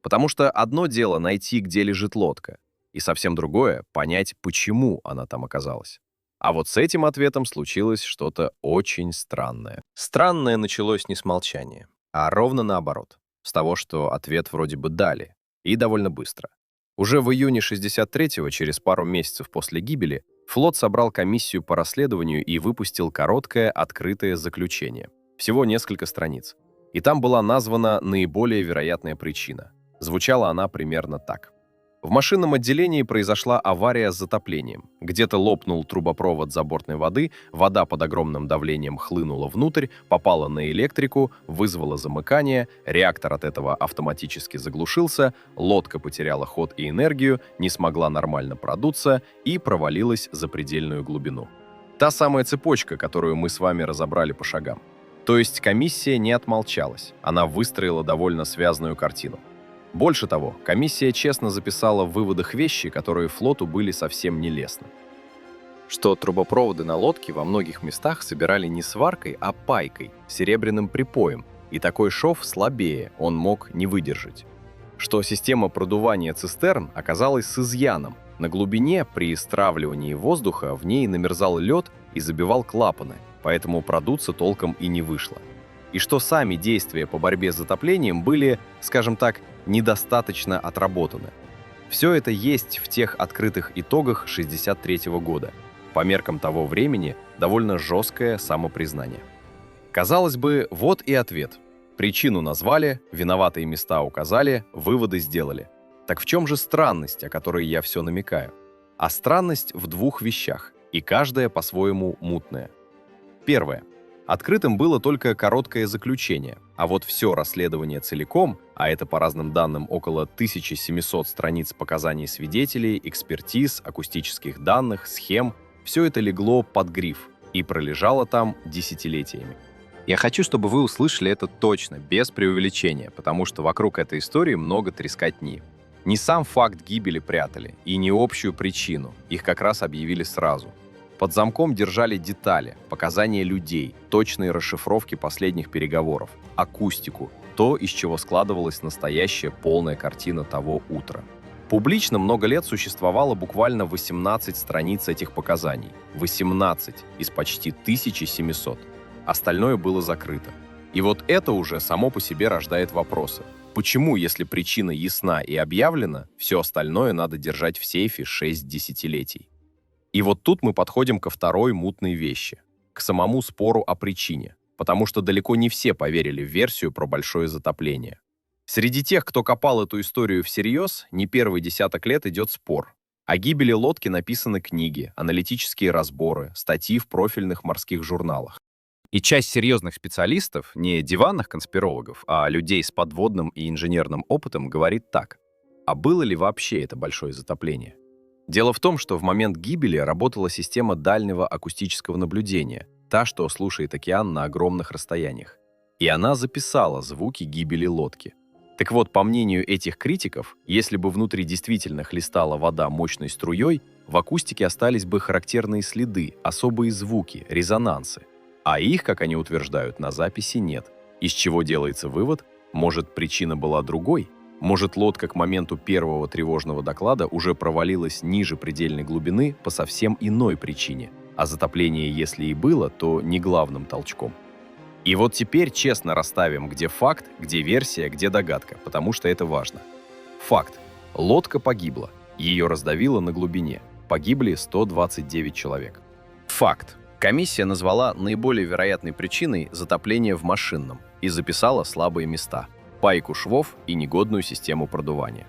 Потому что одно дело найти, где лежит лодка, и совсем другое — понять, почему она там оказалась. А вот с этим ответом случилось что-то очень странное. Странное началось не с молчания, а ровно наоборот. С того, что ответ вроде бы дали, и довольно быстро. Уже в июне 63-го, через пару месяцев после гибели, флот собрал комиссию по расследованию и выпустил короткое открытое заключение. Всего несколько страниц. И там была названа наиболее вероятная причина. Звучала она примерно так. В машинном отделении произошла авария с затоплением. Где-то лопнул трубопровод забортной воды, вода под огромным давлением хлынула внутрь, попала на электрику, вызвала замыкание, реактор от этого автоматически заглушился, лодка потеряла ход и энергию, не смогла нормально продуться и провалилась за предельную глубину. Та самая цепочка, которую мы с вами разобрали по шагам. То есть комиссия не отмолчалась, она выстроила довольно связанную картину. Больше того, комиссия честно записала в выводах вещи, которые флоту были совсем нелестны. Что трубопроводы на лодке во многих местах собирали не сваркой, а пайкой, серебряным припоем, и такой шов слабее, он мог не выдержать. Что система продувания цистерн оказалась с изъяном. На глубине при стравливании воздуха в ней намерзал лед и забивал клапаны, поэтому продуться толком и не вышло. И что сами действия по борьбе с затоплением были, скажем так, недостаточно отработаны. Все это есть в тех открытых итогах 1963 года. По меркам того времени довольно жесткое самопризнание. Казалось бы, вот и ответ. Причину назвали, виноватые места указали, выводы сделали. Так в чем же странность, о которой я все намекаю? А странность в двух вещах, и каждая по-своему мутная. Первое. Открытым было только короткое заключение, а вот все расследование целиком, а это по разным данным около 1700 страниц показаний свидетелей, экспертиз, акустических данных, схем, все это легло под гриф и пролежало там десятилетиями. Я хочу, чтобы вы услышали это точно, без преувеличения, потому что вокруг этой истории много трескотни. Не сам факт гибели прятали, и не общую причину, их как раз объявили сразу. Под замком держали детали, показания людей, точные расшифровки последних переговоров, акустику, то, из чего складывалась настоящая полная картина того утра. Публично много лет существовало буквально 18 страниц этих показаний. 18 из почти 1700. Остальное было закрыто. И вот это уже само по себе рождает вопросы. Почему, если причина ясна и объявлена, все остальное надо держать в сейфе 6 десятилетий? И вот тут мы подходим ко второй мутной вещи, к самому спору о причине, потому что далеко не все поверили в версию про большое затопление. Среди тех, кто копал эту историю всерьез, не первый десяток лет идет спор. О гибели лодки написаны книги, аналитические разборы, статьи в профильных морских журналах. И часть серьезных специалистов, не диванных конспирологов, а людей с подводным и инженерным опытом, говорит так. А было ли вообще это большое затопление? Дело в том, что в момент гибели работала система дальнего акустического наблюдения, та, что слушает океан на огромных расстояниях. И она записала звуки гибели лодки. Так вот, по мнению этих критиков, если бы внутри действительно хлестала вода мощной струей, в акустике остались бы характерные следы, особые звуки, резонансы. А их, как они утверждают, на записи нет. Из чего делается вывод, может, причина была другой? Может, лодка к моменту первого тревожного доклада уже провалилась ниже предельной глубины по совсем иной причине, а затопление, если и было, то не главным толчком. И вот теперь честно расставим, где факт, где версия, где догадка, потому что это важно. Факт. Лодка погибла. Ее раздавило на глубине. Погибли 129 человек. Факт. Комиссия назвала наиболее вероятной причиной затопление в машинном и записала слабые места – пайку швов и негодную систему продувания.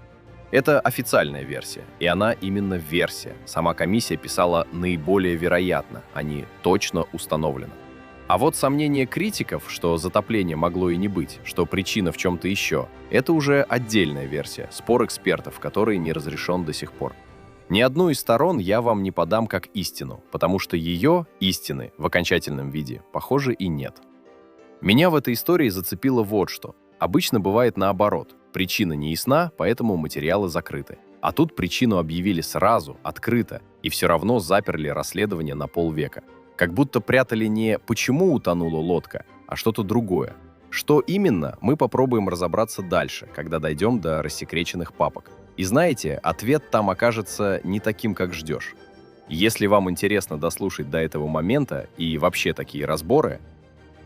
Это официальная версия, и она именно версия. Сама комиссия писала наиболее вероятно, а не точно установлено. А вот сомнения критиков, что затопление могло и не быть, что причина в чем-то еще, это уже отдельная версия, спор экспертов, который не разрешен до сих пор. Ни одну из сторон я вам не подам как истину, потому что ее, истины, в окончательном виде, похоже, и нет. Меня в этой истории зацепило вот что. Обычно бывает наоборот. Причина не ясна, поэтому материалы закрыты. А тут причину объявили сразу, открыто, и все равно заперли расследование на полвека. Как будто прятали не почему утонула лодка, а что-то другое. Что именно, мы попробуем разобраться дальше, когда дойдем до рассекреченных папок. И знаете, ответ там окажется не таким, как ждешь. Если вам интересно дослушать до этого момента и вообще такие разборы,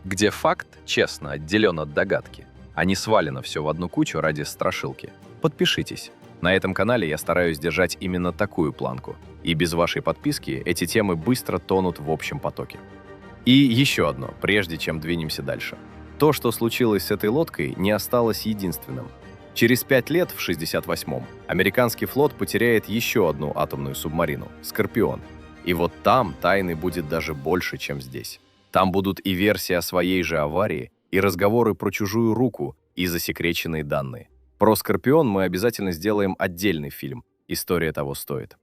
где факт честно отделен от догадки, а не свалено все в одну кучу ради страшилки, подпишитесь. На этом канале я стараюсь держать именно такую планку, и без вашей подписки эти темы быстро тонут в общем потоке. И еще одно, прежде чем двинемся дальше. То, что случилось с этой лодкой, не осталось единственным. Через 5 лет, в 1968-м, американский флот потеряет еще одну атомную субмарину – «Скорпион». И вот там тайны будет даже больше, чем здесь. Там будут и версия о своей же аварии, и разговоры про чужую руку, и засекреченные данные. Про «Скорпион» мы обязательно сделаем отдельный фильм. История того стоит.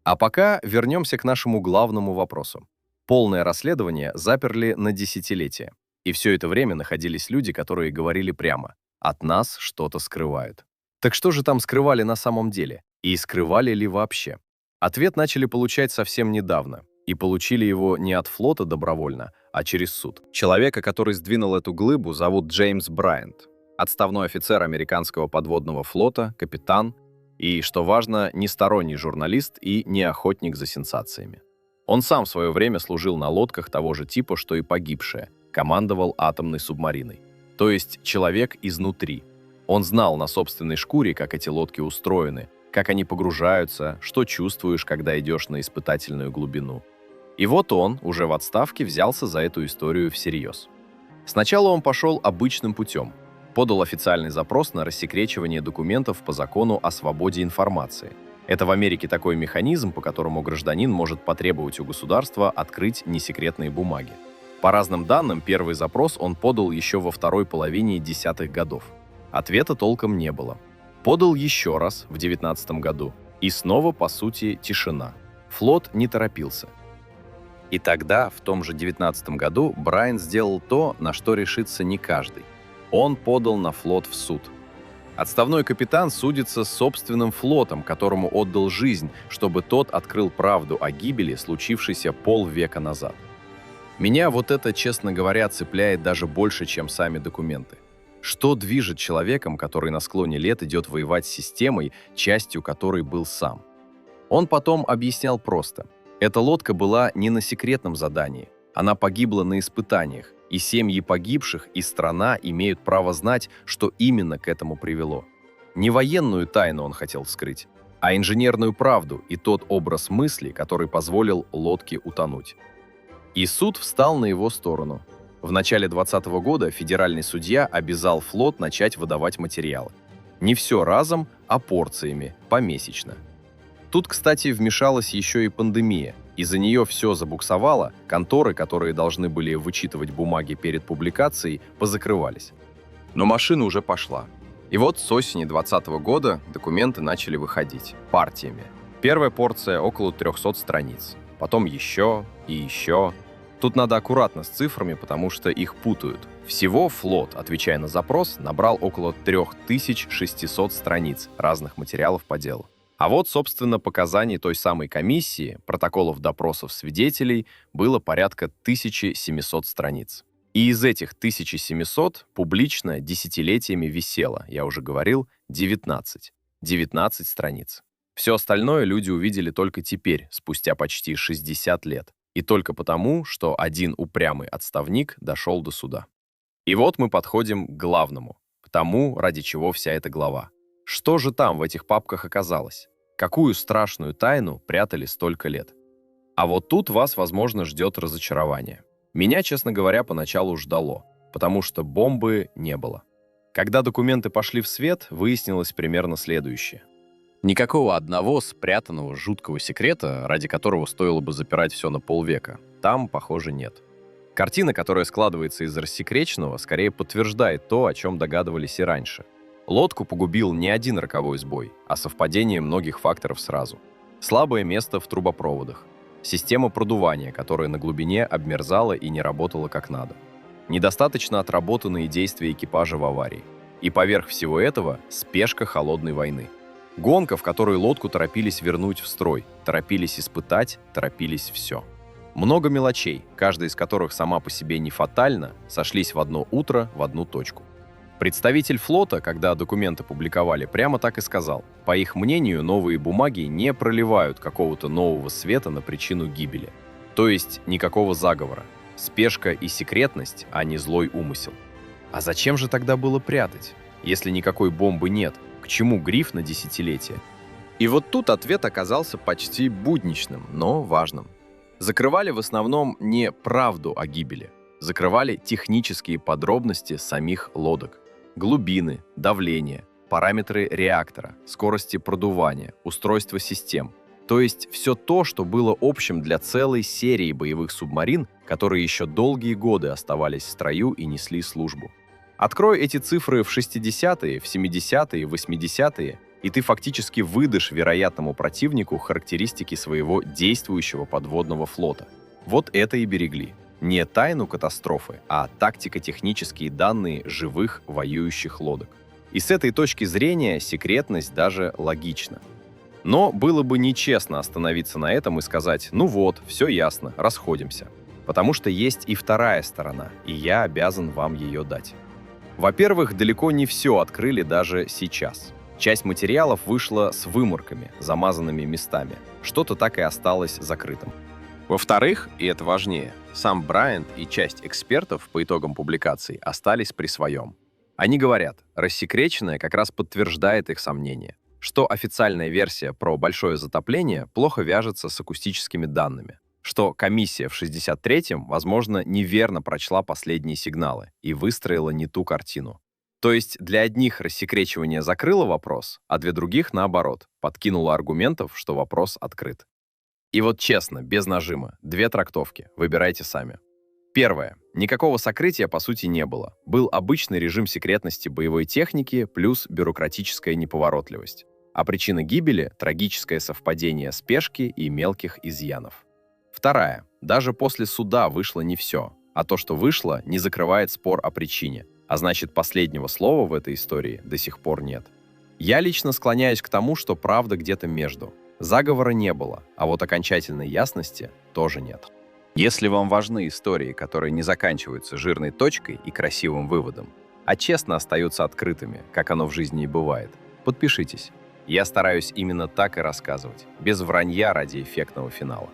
А пока вернемся к нашему главному вопросу. Полное расследование заперли на десятилетия. И все это время находились люди, которые говорили прямо: от нас что-то скрывают. Так что же там скрывали на самом деле? И скрывали ли вообще? Ответ начали получать совсем недавно. И получили его не от флота добровольно, а через суд. Человека, который сдвинул эту глыбу, зовут Джеймс Брайант. Отставной офицер американского подводного флота, капитан и, что важно, не сторонний журналист и не охотник за сенсациями. Он сам в свое время служил на лодках того же типа, что и погибшая, командовал атомной субмариной. То есть человек изнутри. Он знал на собственной шкуре, как эти лодки устроены, как они погружаются, что чувствуешь, когда идешь на испытательную глубину. И вот он, уже в отставке, взялся за эту историю всерьез. Сначала он пошел обычным путем. Подал официальный запрос на рассекречивание документов по закону о свободе информации. Это в Америке такой механизм, по которому гражданин может потребовать у государства открыть несекретные бумаги. По разным данным, первый запрос он подал еще во второй половине десятых годов. Ответа толком не было. Подал еще раз в 19 году. И снова, по сути, тишина. Флот не торопился. И тогда, в том же 19 году, Брайан сделал то, на что решится не каждый. Он подал на флот в суд. Отставной капитан судится с собственным флотом, которому отдал жизнь, чтобы тот открыл правду о гибели, случившейся полвека назад. Меня вот это, честно говоря, цепляет даже больше, чем сами документы. Что движет человеком, который на склоне лет идет воевать с системой, частью которой был сам? Он потом объяснял просто. Эта лодка была не на секретном задании. Она погибла на испытаниях, и семьи погибших и страна имеют право знать, что именно к этому привело. Не военную тайну он хотел скрыть, а инженерную правду и тот образ мысли, который позволил лодке утонуть. И суд встал на его сторону. В начале 2020 года федеральный судья обязал флот начать выдавать материалы. Не все разом, а порциями, помесячно. Тут, кстати, вмешалась еще и пандемия. Из-за нее все забуксовало, конторы, которые должны были вычитывать бумаги перед публикацией, позакрывались. Но машина уже пошла. И вот с осени 2020 года документы начали выходить партиями. Первая порция около 300 страниц, потом еще и еще. Тут надо аккуратно с цифрами, потому что их путают. Всего флот, отвечая на запрос, набрал около 3600 страниц разных материалов по делу. А вот, собственно, показаний той самой комиссии, протоколов допросов свидетелей, было порядка 1700 страниц. И из этих 1700 публично десятилетиями висело, я уже говорил, 19 страниц. Все остальное люди увидели только теперь, спустя почти 60 лет. И только потому, что один упрямый отставник дошел до суда. И вот мы подходим к главному, к тому, ради чего вся эта глава. Что же там в этих папках оказалось? Какую страшную тайну прятали столько лет? А вот тут вас, возможно, ждет разочарование. Меня, честно говоря, поначалу ждало, потому что бомбы не было. Когда документы пошли в свет, выяснилось примерно следующее. Никакого одного спрятанного жуткого секрета, ради которого стоило бы запирать все на полвека, там, похоже, нет. Картина, которая складывается из рассекреченного, скорее подтверждает то, о чем догадывались и раньше. Лодку погубил не один роковой сбой, а совпадение многих факторов сразу. Слабое место в трубопроводах, система продувания, которая на глубине обмерзала и не работала как надо, недостаточно отработанные действия экипажа в аварии. И поверх всего этого спешка холодной войны. Гонка, в которой лодку торопились вернуть в строй, торопились испытать, торопились все. Много мелочей, каждая из которых сама по себе не фатальна, сошлись в одно утро в одну точку. Представитель флота, когда документы публиковали, прямо так и сказал. По их мнению, новые бумаги не проливают какого-то нового света на причину гибели. То есть никакого заговора. Спешка и секретность, а не злой умысел. А зачем же тогда было прятать? Если никакой бомбы нет, к чему гриф на десятилетие? И вот тут ответ оказался почти будничным, но важным. Закрывали в основном не правду о гибели. Закрывали технические подробности самих лодок. Глубины, давление, параметры реактора, скорости продувания, устройство систем. То есть все то, что было общим для целой серии боевых субмарин, которые еще долгие годы оставались в строю и несли службу. Открой эти цифры в 60-е, в 70-е, в 80-е, и ты фактически выдашь вероятному противнику характеристики своего действующего подводного флота. Вот это и берегли. Не тайну катастрофы, а тактико-технические данные живых воюющих лодок. И с этой точки зрения секретность даже логична. Но было бы нечестно остановиться на этом и сказать: ну вот, все ясно, расходимся. Потому что есть и вторая сторона, и я обязан вам ее дать. Во-первых, далеко не все открыли даже сейчас. Часть материалов вышла с выморками, замазанными местами. Что-то так и осталось закрытым. Во-вторых, и это важнее, сам Брайант и часть экспертов по итогам публикаций остались при своем. Они говорят, рассекреченное как раз подтверждает их сомнения, что официальная версия про большое затопление плохо вяжется с акустическими данными, что комиссия в 63-м, возможно, неверно прочла последние сигналы и выстроила не ту картину. То есть для одних рассекречивание закрыло вопрос, а для других, наоборот, подкинуло аргументов, что вопрос открыт. И вот честно, без нажима, две трактовки, выбирайте сами. Первое. Никакого сокрытия, по сути, не было. Был обычный режим секретности боевой техники плюс бюрократическая неповоротливость. А причина гибели — трагическое совпадение спешки и мелких изъянов. Вторая. Даже после суда вышло не все, а то, что вышло, не закрывает спор о причине. А значит, последнего слова в этой истории до сих пор нет. Я лично склоняюсь к тому, что правда где-то между. Заговора не было, а вот окончательной ясности тоже нет. Если вам важны истории, которые не заканчиваются жирной точкой и красивым выводом, а честно остаются открытыми, как оно в жизни и бывает, подпишитесь. Я стараюсь именно так и рассказывать, без вранья ради эффектного финала.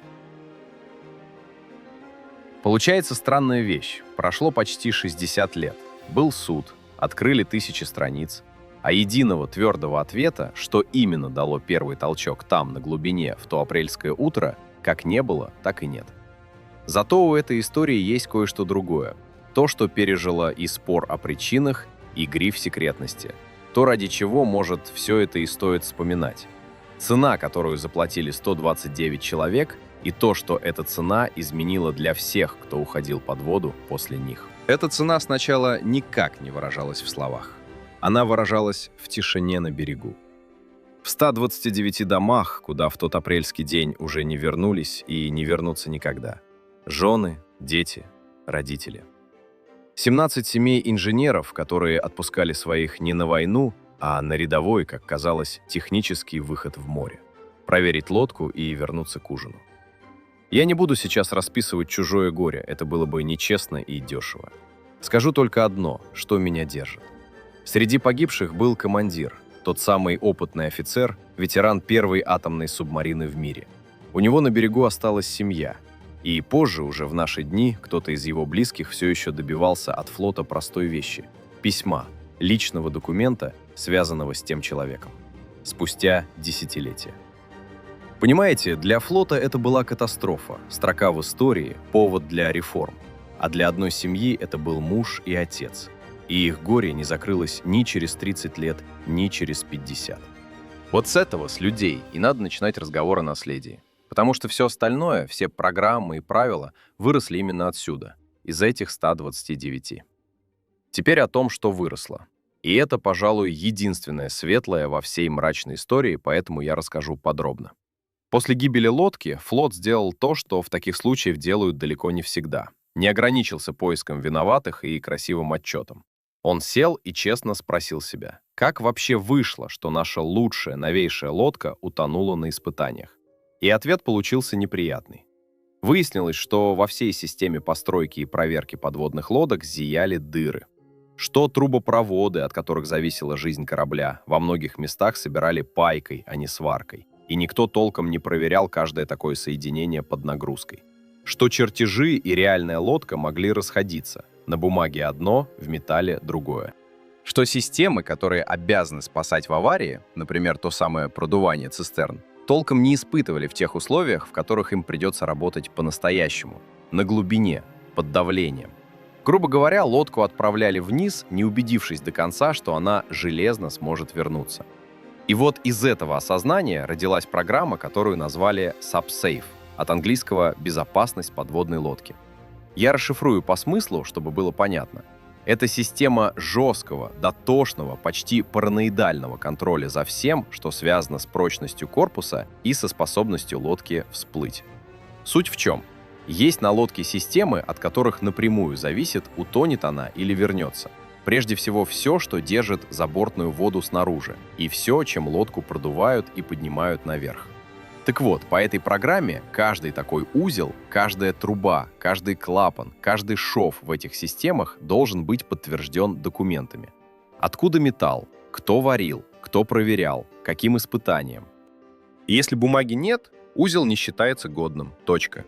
Получается странная вещь. Прошло почти 60 лет. Был суд, открыли тысячи страниц, а единого твердого ответа, что именно дало первый толчок там, на глубине, в то апрельское утро, как не было, так и нет. Зато у этой истории есть кое-что другое. То, что пережило и спор о причинах, и гриф секретности. То, ради чего, может, все это и стоит вспоминать. Цена, которую заплатили 129 человек, и то, что эта цена изменила для всех, кто уходил под воду после них. Эта цена сначала никак не выражалась в словах. Она выражалась в тишине на берегу. В 129 домах, куда в тот апрельский день уже не вернулись и не вернутся никогда. Жены, дети, родители. 17 семей инженеров, которые отпускали своих не на войну, а на рядовой, как казалось, технический выход в море. Проверить лодку и вернуться к ужину. Я не буду сейчас расписывать чужое горе, это было бы нечестно и дешево. Скажу только одно, что меня держит. Среди погибших был командир, тот самый опытный офицер, ветеран первой атомной субмарины в мире. У него на берегу осталась семья. И позже, уже в наши дни, кто-то из его близких все еще добивался от флота простой вещи – письма, личного документа, связанного с тем человеком. Спустя десятилетия. Понимаете, для флота это была катастрофа, строка в истории, повод для реформ. А для одной семьи это был муж и отец. И их горе не закрылось ни через 30 лет, ни через 50. Вот с этого, с людей, и надо начинать разговор о наследии. Потому что все остальное, все программы и правила выросли именно отсюда, из этих 129. Теперь о том, что выросло. И это, пожалуй, единственное светлое во всей мрачной истории, поэтому я расскажу подробно. После гибели лодки флот сделал то, что в таких случаях делают далеко не всегда. Не ограничился поиском виноватых и красивым отчетом. Он сел и честно спросил себя, как вообще вышло, что наша лучшая, новейшая лодка утонула на испытаниях? И ответ получился неприятный. Выяснилось, что во всей системе постройки и проверки подводных лодок зияли дыры. Что трубопроводы, от которых зависела жизнь корабля, во многих местах собирали пайкой, а не сваркой. И никто толком не проверял каждое такое соединение под нагрузкой. Что чертежи и реальная лодка могли расходиться. На бумаге одно, в металле другое. Что системы, которые обязаны спасать в аварии, например, то самое продувание цистерн, толком не испытывали в тех условиях, в которых им придется работать по-настоящему, на глубине, под давлением. Грубо говоря, лодку отправляли вниз, не убедившись до конца, что она железно сможет вернуться. И вот из этого осознания родилась программа, которую назвали SubSafe, от английского «безопасность подводной лодки». Я расшифрую по смыслу, чтобы было понятно. Это система жесткого, дотошного, почти параноидального контроля за всем, что связано с прочностью корпуса и со способностью лодки всплыть. Суть в чем? Есть на лодке системы, от которых напрямую зависит, утонет она или вернется. Прежде всего все, что держит забортную воду снаружи, и все, чем лодку продувают и поднимают наверх. Так вот, по этой программе каждый такой узел, каждая труба, каждый клапан, каждый шов в этих системах должен быть подтвержден документами. Откуда металл, кто варил, кто проверял, каким испытанием. И если бумаги нет, узел не считается годным. Точка.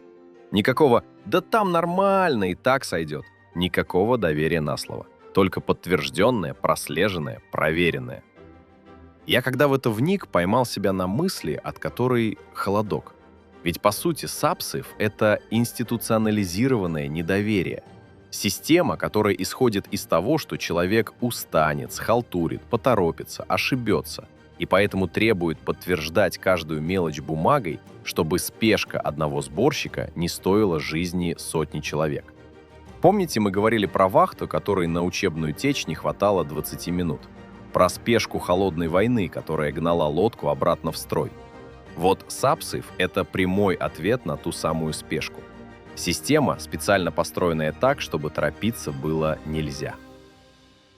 Никакого «да там нормально, и так сойдет». Никакого доверия на слово. Только подтвержденное, прослеженное, проверенное. Я, когда в это вник, поймал себя на мысли, от которой холодок. Ведь, по сути, SubSafe — это институционализированное недоверие. Система, которая исходит из того, что человек устанет, схалтурит, поторопится, ошибется, и поэтому требует подтверждать каждую мелочь бумагой, чтобы спешка одного сборщика не стоила жизни сотни человек. Помните, мы говорили про вахту, которой на учебную течь не хватало 20 минут? Про спешку холодной войны, которая гнала лодку обратно в строй. Вот SubSafe — это прямой ответ на ту самую спешку. Система, специально построенная так, чтобы торопиться было нельзя.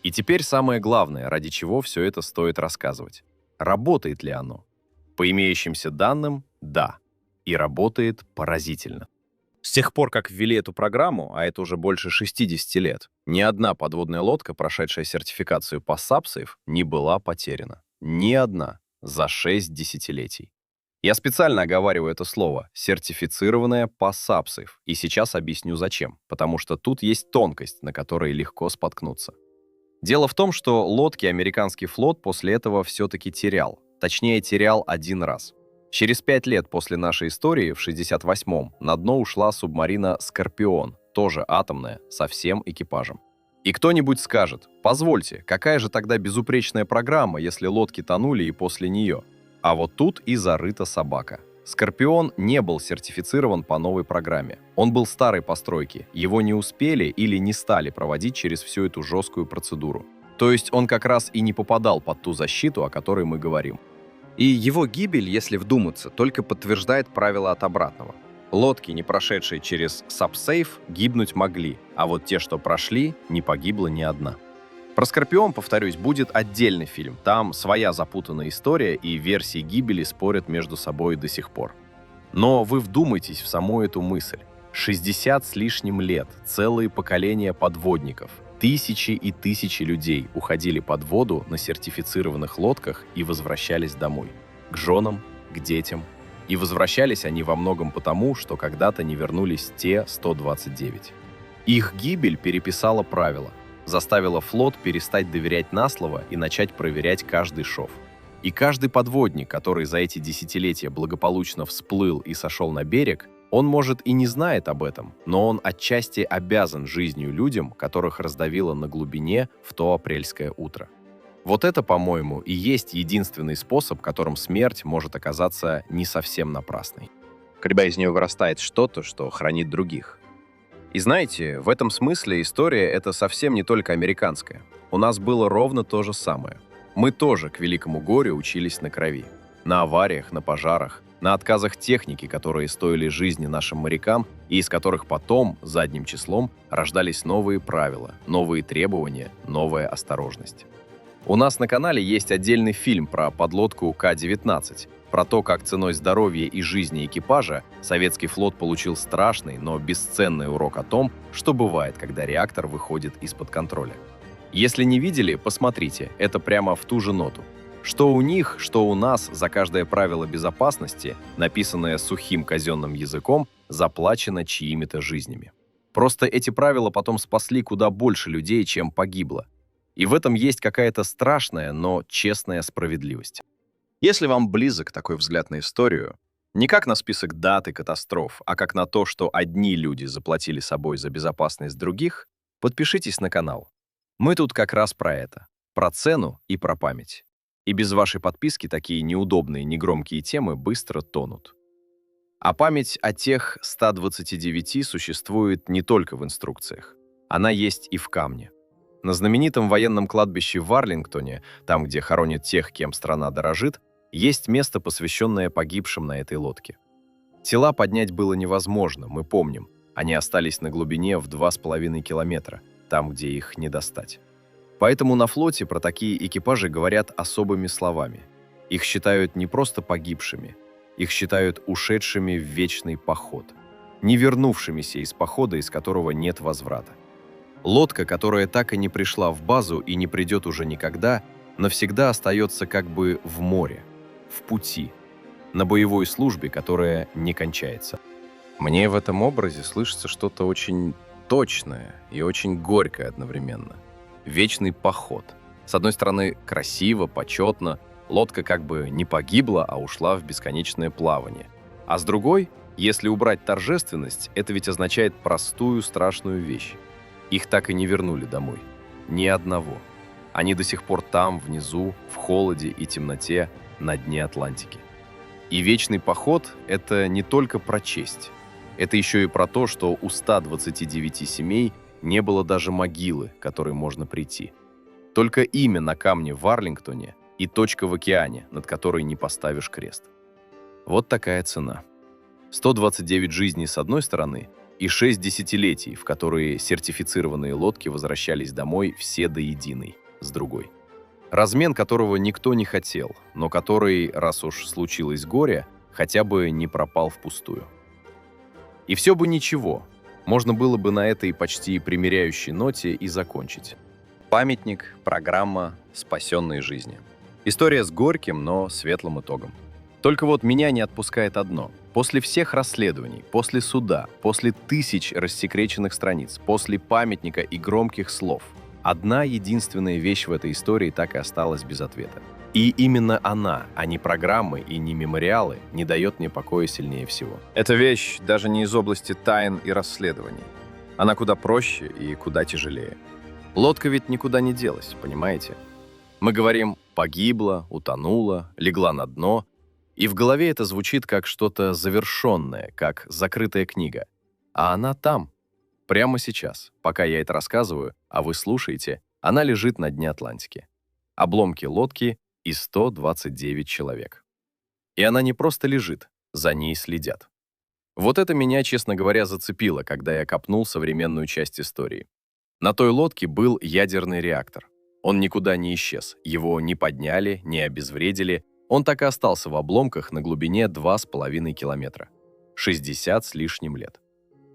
И теперь самое главное, ради чего все это стоит рассказывать. Работает ли оно? По имеющимся данным — да. И работает поразительно. С тех пор, как ввели эту программу, а это уже больше 60 лет, ни одна подводная лодка, прошедшая сертификацию по SubSafe, не была потеряна. Ни одна. За 6 десятилетий. Я специально оговариваю это слово «сертифицированная по SubSafe», и сейчас объясню зачем, потому что тут есть тонкость, на которой легко споткнуться. Дело в том, что лодки американский флот после этого все-таки терял. Точнее, терял один раз. Через 5 лет после нашей истории, в 68-м, на дно ушла субмарина «Скорпион», тоже атомная, со всем экипажем. И кто-нибудь скажет: позвольте, какая же тогда безупречная программа, если лодки тонули и после нее? А вот тут и зарыта собака. «Скорпион» не был сертифицирован по новой программе. Он был старой постройки, его не успели или не стали проводить через всю эту жесткую процедуру. То есть он как раз и не попадал под ту защиту, о которой мы говорим. И его гибель, если вдуматься, только подтверждает правило от обратного. Лодки, не прошедшие через сабсейф, гибнуть могли, а вот те, что прошли, не погибла ни одна. Про Скорпион, повторюсь, будет отдельный фильм. Там своя запутанная история, и версии гибели спорят между собой до сих пор. Но вы вдумайтесь в саму эту мысль. 60 с лишним лет, целые поколения подводников, тысячи и тысячи людей уходили под воду на сертифицированных лодках и возвращались домой. К женам, к детям. И возвращались они во многом потому, что когда-то не вернулись те 129. Их гибель переписала правила, заставила флот перестать доверять на слово и начать проверять каждый шов. И каждый подводник, который за эти десятилетия благополучно всплыл и сошел на берег, он, может, и не знает об этом, но он отчасти обязан жизнью людям, которых раздавило на глубине в то апрельское утро. Вот это, по-моему, и есть единственный способ, которым смерть может оказаться не совсем напрасной. Когда из нее вырастает что-то, что хранит других. И знаете, в этом смысле история — это совсем не только американская. У нас было ровно то же самое. Мы тоже к великому горю учились на крови. На авариях, на пожарах, на отказах техники, которые стоили жизни нашим морякам и из которых потом, задним числом, рождались новые правила, новые требования, новая осторожность. У нас на канале есть отдельный фильм про подлодку К-19, про то, как ценой здоровья и жизни экипажа советский флот получил страшный, но бесценный урок о том, что бывает, когда реактор выходит из-под контроля. Если не видели, посмотрите, это прямо в ту же ноту. Что у них, что у нас за каждое правило безопасности, написанное сухим казенным языком, заплачено чьими-то жизнями. Просто эти правила потом спасли куда больше людей, чем погибло. И в этом есть какая-то страшная, но честная справедливость. Если вам близок такой взгляд на историю, не как на список дат и катастроф, а как на то, что одни люди заплатили собой за безопасность других, подпишитесь на канал. Мы тут как раз про это, про цену и про память. И без вашей подписки такие неудобные, негромкие темы быстро тонут. А память о тех 129 существует не только в инструкциях. Она есть и в камне. На знаменитом военном кладбище в Арлингтоне, там, где хоронят тех, кем страна дорожит, есть место, посвященное погибшим на этой лодке. Тела поднять было невозможно, мы помним. Они остались на глубине в 2,5 километра, там, где их не достать. Поэтому на флоте про такие экипажи говорят особыми словами. Их считают не просто погибшими, их считают ушедшими в вечный поход, не вернувшимися из похода, из которого нет возврата. Лодка, которая так и не пришла в базу и не придет уже никогда, навсегда остается как бы в море, в пути, на боевой службе, которая не кончается. Мне в этом образе слышится что-то очень точное и очень горькое одновременно. Вечный поход. С одной стороны, красиво, почетно, лодка как бы не погибла, а ушла в бесконечное плавание. А с другой, если убрать торжественность, это ведь означает простую страшную вещь. Их так и не вернули домой. Ни одного. Они до сих пор там, внизу, в холоде и темноте, на дне Атлантики. И вечный поход — это не только про честь. Это еще и про то, что у 129 семей не было даже могилы, к которой можно прийти. Только имя на камне в Арлингтоне и точка в океане, над которой не поставишь крест. Вот такая цена. 129 жизней с одной стороны и 6 десятилетий, в которые сертифицированные лодки возвращались домой все до единой, с другой. Размен которого никто не хотел, но который, раз уж случилось горе, хотя бы не пропал впустую. И все бы ничего, можно было бы на этой почти примиряющей ноте и закончить. Памятник, программа «Спасенные жизни». История с горьким, но светлым итогом. Только вот меня не отпускает одно. После всех расследований, после суда, после тысяч рассекреченных страниц, после памятника и громких слов, одна единственная вещь в этой истории так и осталась без ответа. И именно она, а не программы и не мемориалы, не дает мне покоя сильнее всего. Эта вещь даже не из области тайн и расследований. Она куда проще и куда тяжелее. Лодка ведь никуда не делась, понимаете? Мы говорим «погибла», «утонула», «легла на дно», и в голове это звучит как что-то завершенное, как закрытая книга. А она там, прямо сейчас, пока я это рассказываю, а вы слушаете, она лежит на дне Атлантики. Обломки лодки и 129 человек. И она не просто лежит, за ней следят. Вот это меня, честно говоря, зацепило, когда я копнул современную часть истории. На той лодке был ядерный реактор. Он никуда не исчез, его не подняли, не обезвредили, он так и остался в обломках на глубине 2,5 километра. 60 с лишним лет.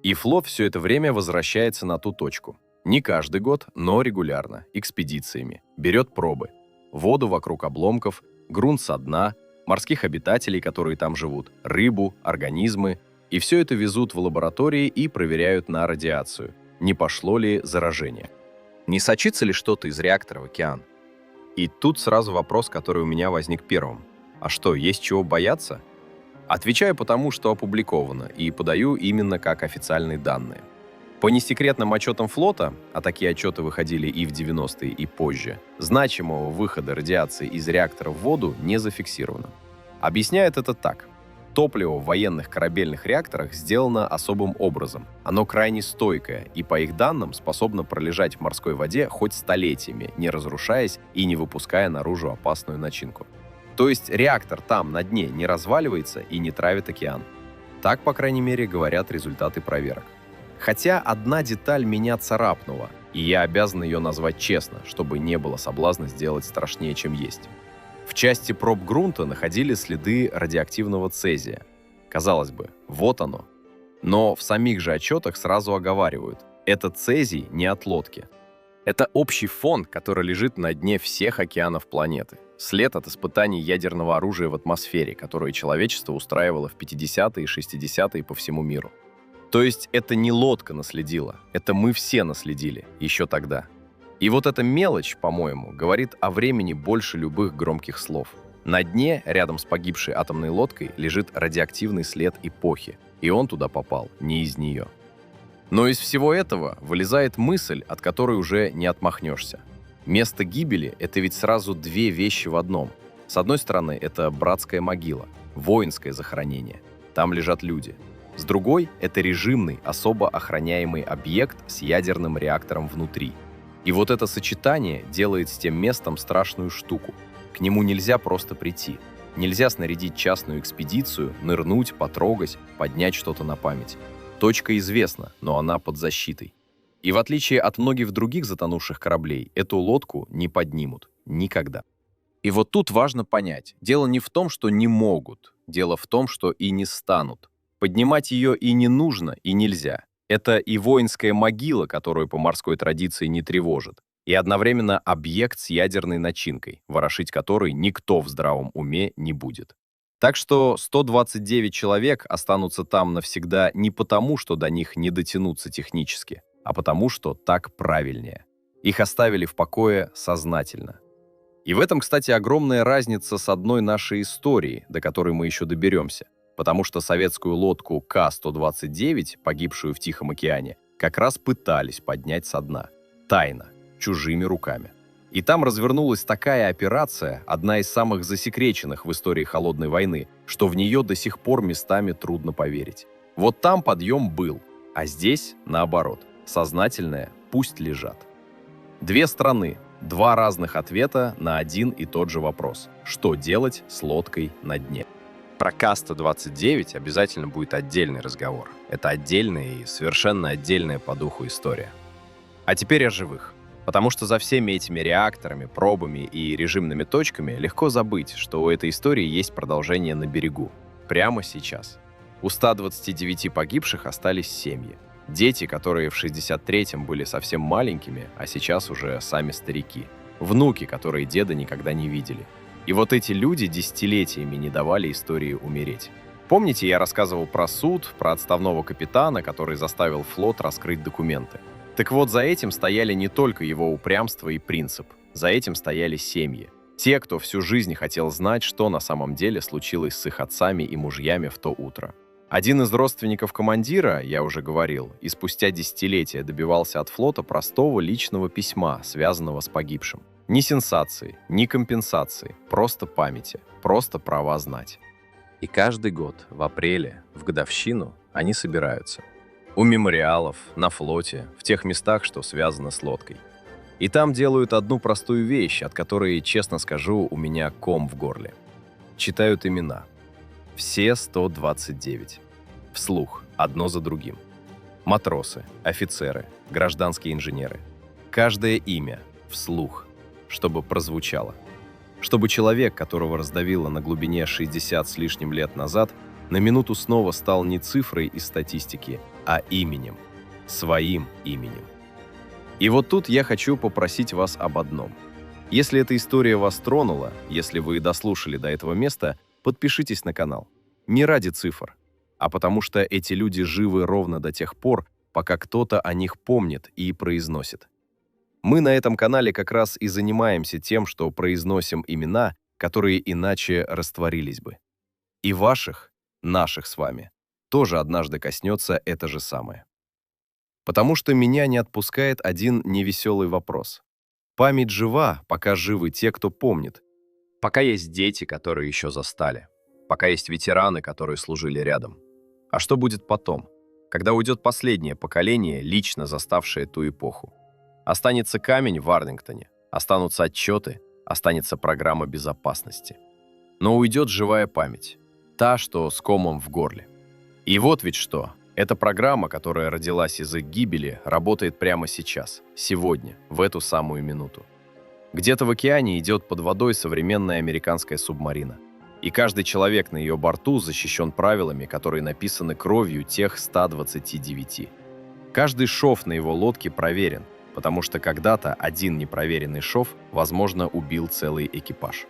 И флот все это время возвращается на ту точку. Не каждый год, но регулярно, экспедициями. Берет пробы. Воду вокруг обломков, грунт со дна, морских обитателей, которые там живут, рыбу, организмы. И все это везут в лаборатории и проверяют на радиацию. Не пошло ли заражение. Не сочится ли что-то из реактора в океан? И тут сразу вопрос, который у меня возник первым. А что, есть чего бояться? Отвечаю потому, что опубликовано, и подаю именно как официальные данные. По несекретным отчетам флота, а такие отчеты выходили и в 90-е, и позже, значимого выхода радиации из реактора в воду не зафиксировано. Объясняют это так. Топливо в военных корабельных реакторах сделано особым образом. Оно крайне стойкое и, по их данным, способно пролежать в морской воде хоть столетиями, не разрушаясь и не выпуская наружу опасную начинку. То есть реактор там, на дне, не разваливается и не травит океан. Так, по крайней мере, говорят результаты проверок. Хотя одна деталь меня царапнула, и я обязан ее назвать честно, чтобы не было соблазна сделать страшнее, чем есть. В части проб грунта находили следы радиоактивного цезия. Казалось бы, вот оно. Но в самих же отчетах сразу оговаривают, это цезий не от лодки. Это общий фон, который лежит на дне всех океанов планеты. След от испытаний ядерного оружия в атмосфере, которое человечество устраивало в 50-е и 60-е по всему миру. То есть это не лодка наследила, это мы все наследили, еще тогда. И вот эта мелочь, по-моему, говорит о времени больше любых громких слов. На дне, рядом с погибшей атомной лодкой, лежит радиоактивный след эпохи, и он туда попал не из нее. Но из всего этого вылезает мысль, от которой уже не отмахнешься. Место гибели — это ведь сразу две вещи в одном. С одной стороны, это братская могила, воинское захоронение. Там лежат люди. С другой — это режимный, особо охраняемый объект с ядерным реактором внутри. И вот это сочетание делает с тем местом страшную штуку. К нему нельзя просто прийти. Нельзя снарядить частную экспедицию, нырнуть, потрогать, поднять что-то на память. Точка известна, но она под защитой. И в отличие от многих других затонувших кораблей, эту лодку не поднимут. Никогда. И вот тут важно понять, дело не в том, что не могут, дело в том, что и не станут. Поднимать ее и не нужно, и нельзя. Это и воинская могила, которую по морской традиции не тревожит, и одновременно объект с ядерной начинкой, ворошить который никто в здравом уме не будет. Так что 129 человек останутся там навсегда не потому, что до них не дотянуться технически, а потому, что так правильнее. Их оставили в покое сознательно. И в этом, кстати, огромная разница с одной нашей историей, до которой мы еще доберемся. Потому что советскую лодку К-129, погибшую в Тихом океане, как раз пытались поднять со дна. Тайно, чужими руками. И там развернулась такая операция, одна из самых засекреченных в истории Холодной войны, что в нее до сих пор местами трудно поверить. Вот там подъем был, а здесь, наоборот, сознательное пусть лежат. Две страны, два разных ответа на один и тот же вопрос. Что делать с лодкой на дне? Про К-129 обязательно будет отдельный разговор. Это отдельная и совершенно отдельная по духу история. А теперь о живых. Потому что за всеми этими реакторами, пробами и режимными точками легко забыть, что у этой истории есть продолжение на берегу. Прямо сейчас. У 129 погибших остались семьи. Дети, которые в 63-м были совсем маленькими, а сейчас уже сами старики. Внуки, которые деда никогда не видели. И вот эти люди десятилетиями не давали истории умереть. Помните, я рассказывал про суд, про отставного капитана, который заставил флот раскрыть документы? Так вот, за этим стояли не только его упрямство и принцип. За этим стояли семьи. Те, кто всю жизнь хотел знать, что на самом деле случилось с их отцами и мужьями в то утро. Один из родственников командира, я уже говорил, и спустя десятилетия добивался от флота простого личного письма, связанного с погибшим. Ни сенсации, ни компенсации, просто памяти, просто права знать. И каждый год, в апреле, в годовщину, они собираются. У мемориалов, на флоте, в тех местах, что связано с лодкой. И там делают одну простую вещь, от которой, честно скажу, у меня ком в горле. Читают имена. Все 129. Вслух, одно за другим. Матросы, офицеры, гражданские инженеры. Каждое имя вслух, чтобы прозвучало. Чтобы человек, которого раздавило на глубине 60 с лишним лет назад, на минуту снова стал не цифрой из статистики, а именем. Своим именем. И вот тут я хочу попросить вас об одном. Если эта история вас тронула, если вы дослушали до этого места, подпишитесь на канал. Не ради цифр, а потому что эти люди живы ровно до тех пор, пока кто-то о них помнит и произносит. Мы на этом канале как раз и занимаемся тем, что произносим имена, которые иначе растворились бы. И ваших, наших с вами, тоже однажды коснется это же самое. Потому что меня не отпускает один невеселый вопрос. Память жива, пока живы те, кто помнит. Пока есть дети, которые еще застали. Пока есть ветераны, которые служили рядом. А что будет потом, когда уйдет последнее поколение, лично заставшее ту эпоху? Останется камень в Арлингтоне, останутся отчеты, останется программа безопасности. Но уйдет живая память, та, что с комом в горле. И вот ведь что. Эта программа, которая родилась из их гибели, работает прямо сейчас, сегодня, в эту самую минуту. Где-то в океане идет под водой современная американская субмарина. И каждый человек на ее борту защищен правилами, которые написаны кровью тех 129. Каждый шов на его лодке проверен, потому что когда-то один непроверенный шов, возможно, убил целый экипаж.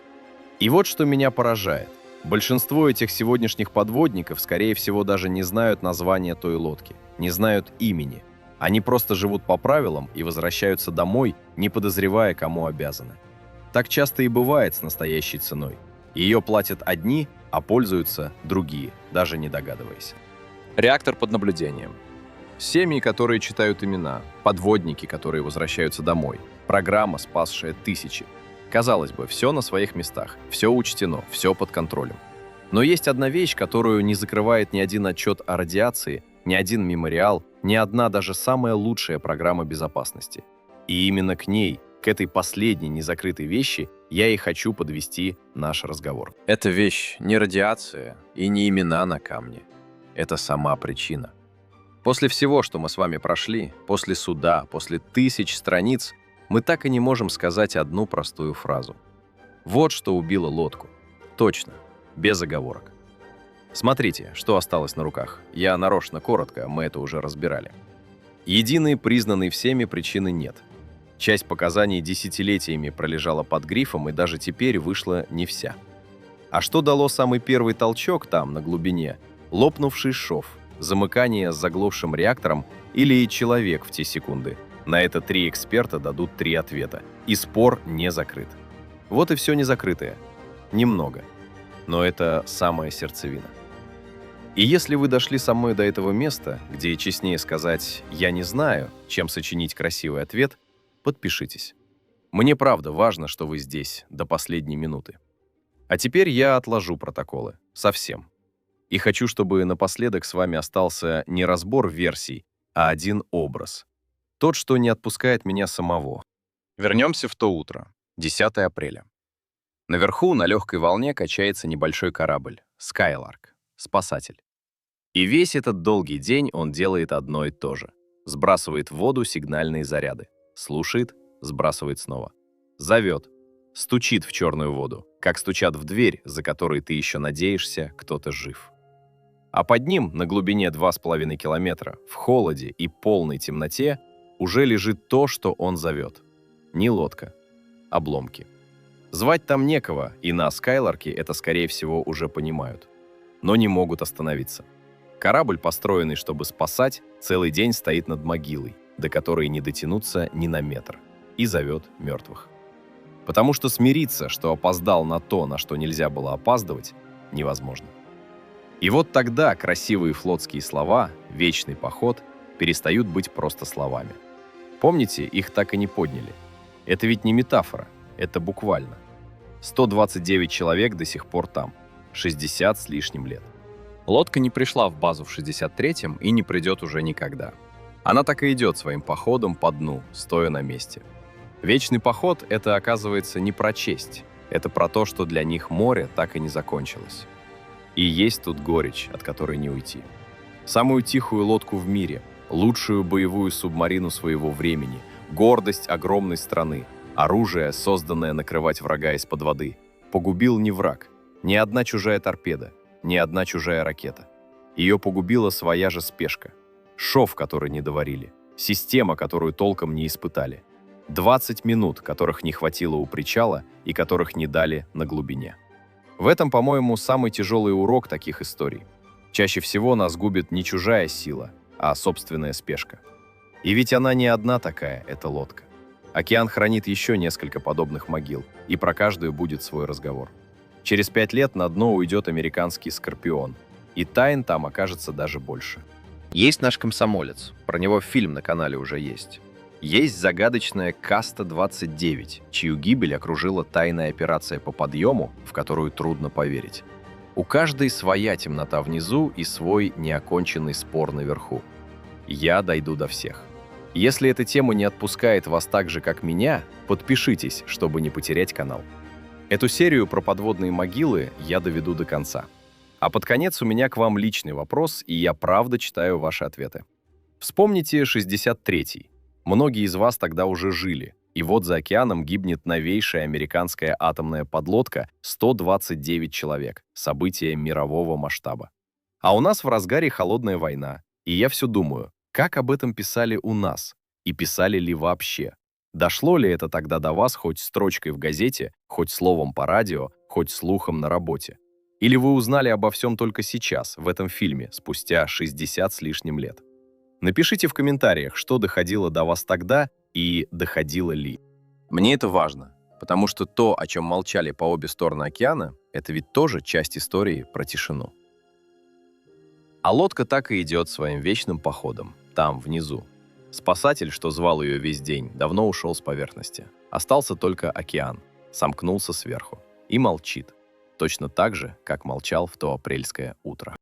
И вот что меня поражает. Большинство этих сегодняшних подводников, скорее всего, даже не знают названия той лодки, не знают имени. Они просто живут по правилам и возвращаются домой, не подозревая, кому обязаны. Так часто и бывает с настоящей ценой. Ее платят одни, а пользуются другие, даже не догадываясь. Реактор под наблюдением. Семьи, которые читают имена, подводники, которые возвращаются домой, программа, спасшая тысячи. Казалось бы, все на своих местах, все учтено, все под контролем. Но есть одна вещь, которую не закрывает ни один отчет о радиации, ни один мемориал, ни одна даже самая лучшая программа безопасности. И именно к ней, к этой последней незакрытой вещи, я и хочу подвести наш разговор. Эта вещь не радиация и не имена на камне. Это сама причина. После всего, что мы с вами прошли, после суда, после тысяч страниц, мы так и не можем сказать одну простую фразу. Вот что убило лодку. Точно, без оговорок. Смотрите, что осталось на руках. Я нарочно коротко, мы это уже разбирали. Единой, признанной всеми причины нет. Часть показаний десятилетиями пролежала под грифом и даже теперь вышла не вся. А что дало самый первый толчок там, на глубине? Лопнувший шов, замыкание с заглохшим реактором или человек в те секунды? На это 3 эксперта дадут 3 ответа. И спор не закрыт. Вот и все незакрытое. Немного. Но это самая сердцевина. И если вы дошли со мной до этого места, где честнее сказать «я не знаю», чем сочинить красивый ответ, подпишитесь. Мне правда важно, что вы здесь до последней минуты. А теперь я отложу протоколы. Совсем. И хочу, чтобы напоследок с вами остался не разбор версий, а один образ. Тот, что не отпускает меня самого. Вернемся в то утро, 10 апреля. Наверху на легкой волне качается небольшой корабль Skylark, спасатель. И весь этот долгий день он делает одно и то же. Сбрасывает в воду сигнальные заряды. Слушает, сбрасывает снова. Зовет, стучит в черную воду, как стучат в дверь, за которой ты еще надеешься, кто-то жив. А под ним, на глубине 2,5 километра, в холоде и полной темноте, уже лежит то, что он зовет. Не лодка, обломки. Звать там некого, и на Скайларке это, скорее всего, уже понимают. Но не могут остановиться. Корабль, построенный, чтобы спасать, целый день стоит над могилой, до которой не дотянуться ни на метр, и зовет мертвых. Потому что смириться, что опоздал на то, на что нельзя было опаздывать, невозможно. И вот тогда красивые флотские слова «вечный поход» перестают быть просто словами. Помните, их так и не подняли. Это ведь не метафора, это буквально. 129 человек до сих пор там, 60 с лишним лет. Лодка не пришла в базу в 63-м и не придет уже никогда. Она так и идет своим походом по дну, стоя на месте. Вечный поход — это, оказывается, не про честь. Это про то, что для них море так и не закончилось. И есть тут горечь, от которой не уйти. Самую тихую лодку в мире, лучшую боевую субмарину своего времени, гордость огромной страны, оружие, созданное накрывать врага из-под воды, погубил не враг, ни одна чужая торпеда, ни одна чужая ракета. Ее погубила своя же спешка, шов, который не доварили, система, которую толком не испытали, 20 минут, которых не хватило у причала и которых не дали на глубине. В этом, по-моему, самый тяжелый урок таких историй. Чаще всего нас губит не чужая сила, а собственная спешка. И ведь она не одна такая, эта лодка. Океан хранит еще несколько подобных могил, и про каждую будет свой разговор. Через 5 лет на дно уйдет американский «Скорпион», и тайн там окажется даже больше. Есть наш комсомолец, про него фильм на канале уже есть. Есть загадочная Каста-29, чью гибель окружила тайная операция по подъему, в которую трудно поверить. У каждой своя темнота внизу и свой неоконченный спор наверху. Я дойду до всех. Если эта тема не отпускает вас так же, как меня, подпишитесь, чтобы не потерять канал. Эту серию про подводные могилы я доведу до конца. А под конец у меня к вам личный вопрос, и я правда читаю ваши ответы. Вспомните 63-й. Многие из вас тогда уже жили, и вот за океаном гибнет новейшая американская атомная подлодка 129 человек, событие мирового масштаба. А у нас в разгаре холодная война, и я все думаю, как об этом писали у нас, и писали ли вообще? Дошло ли это тогда до вас хоть строчкой в газете, хоть словом по радио, хоть слухом на работе? Или вы узнали обо всем только сейчас, в этом фильме, спустя 60 с лишним лет? Напишите в комментариях, что доходило до вас тогда и доходило ли. Мне это важно, потому что то, о чем молчали по обе стороны океана, это ведь тоже часть истории про тишину. А лодка так и идет своим вечным походом, там, внизу. Спасатель, что звал ее весь день, давно ушел с поверхности. Остался только океан, сомкнулся сверху и молчит. Точно так же, как молчал в то апрельское утро.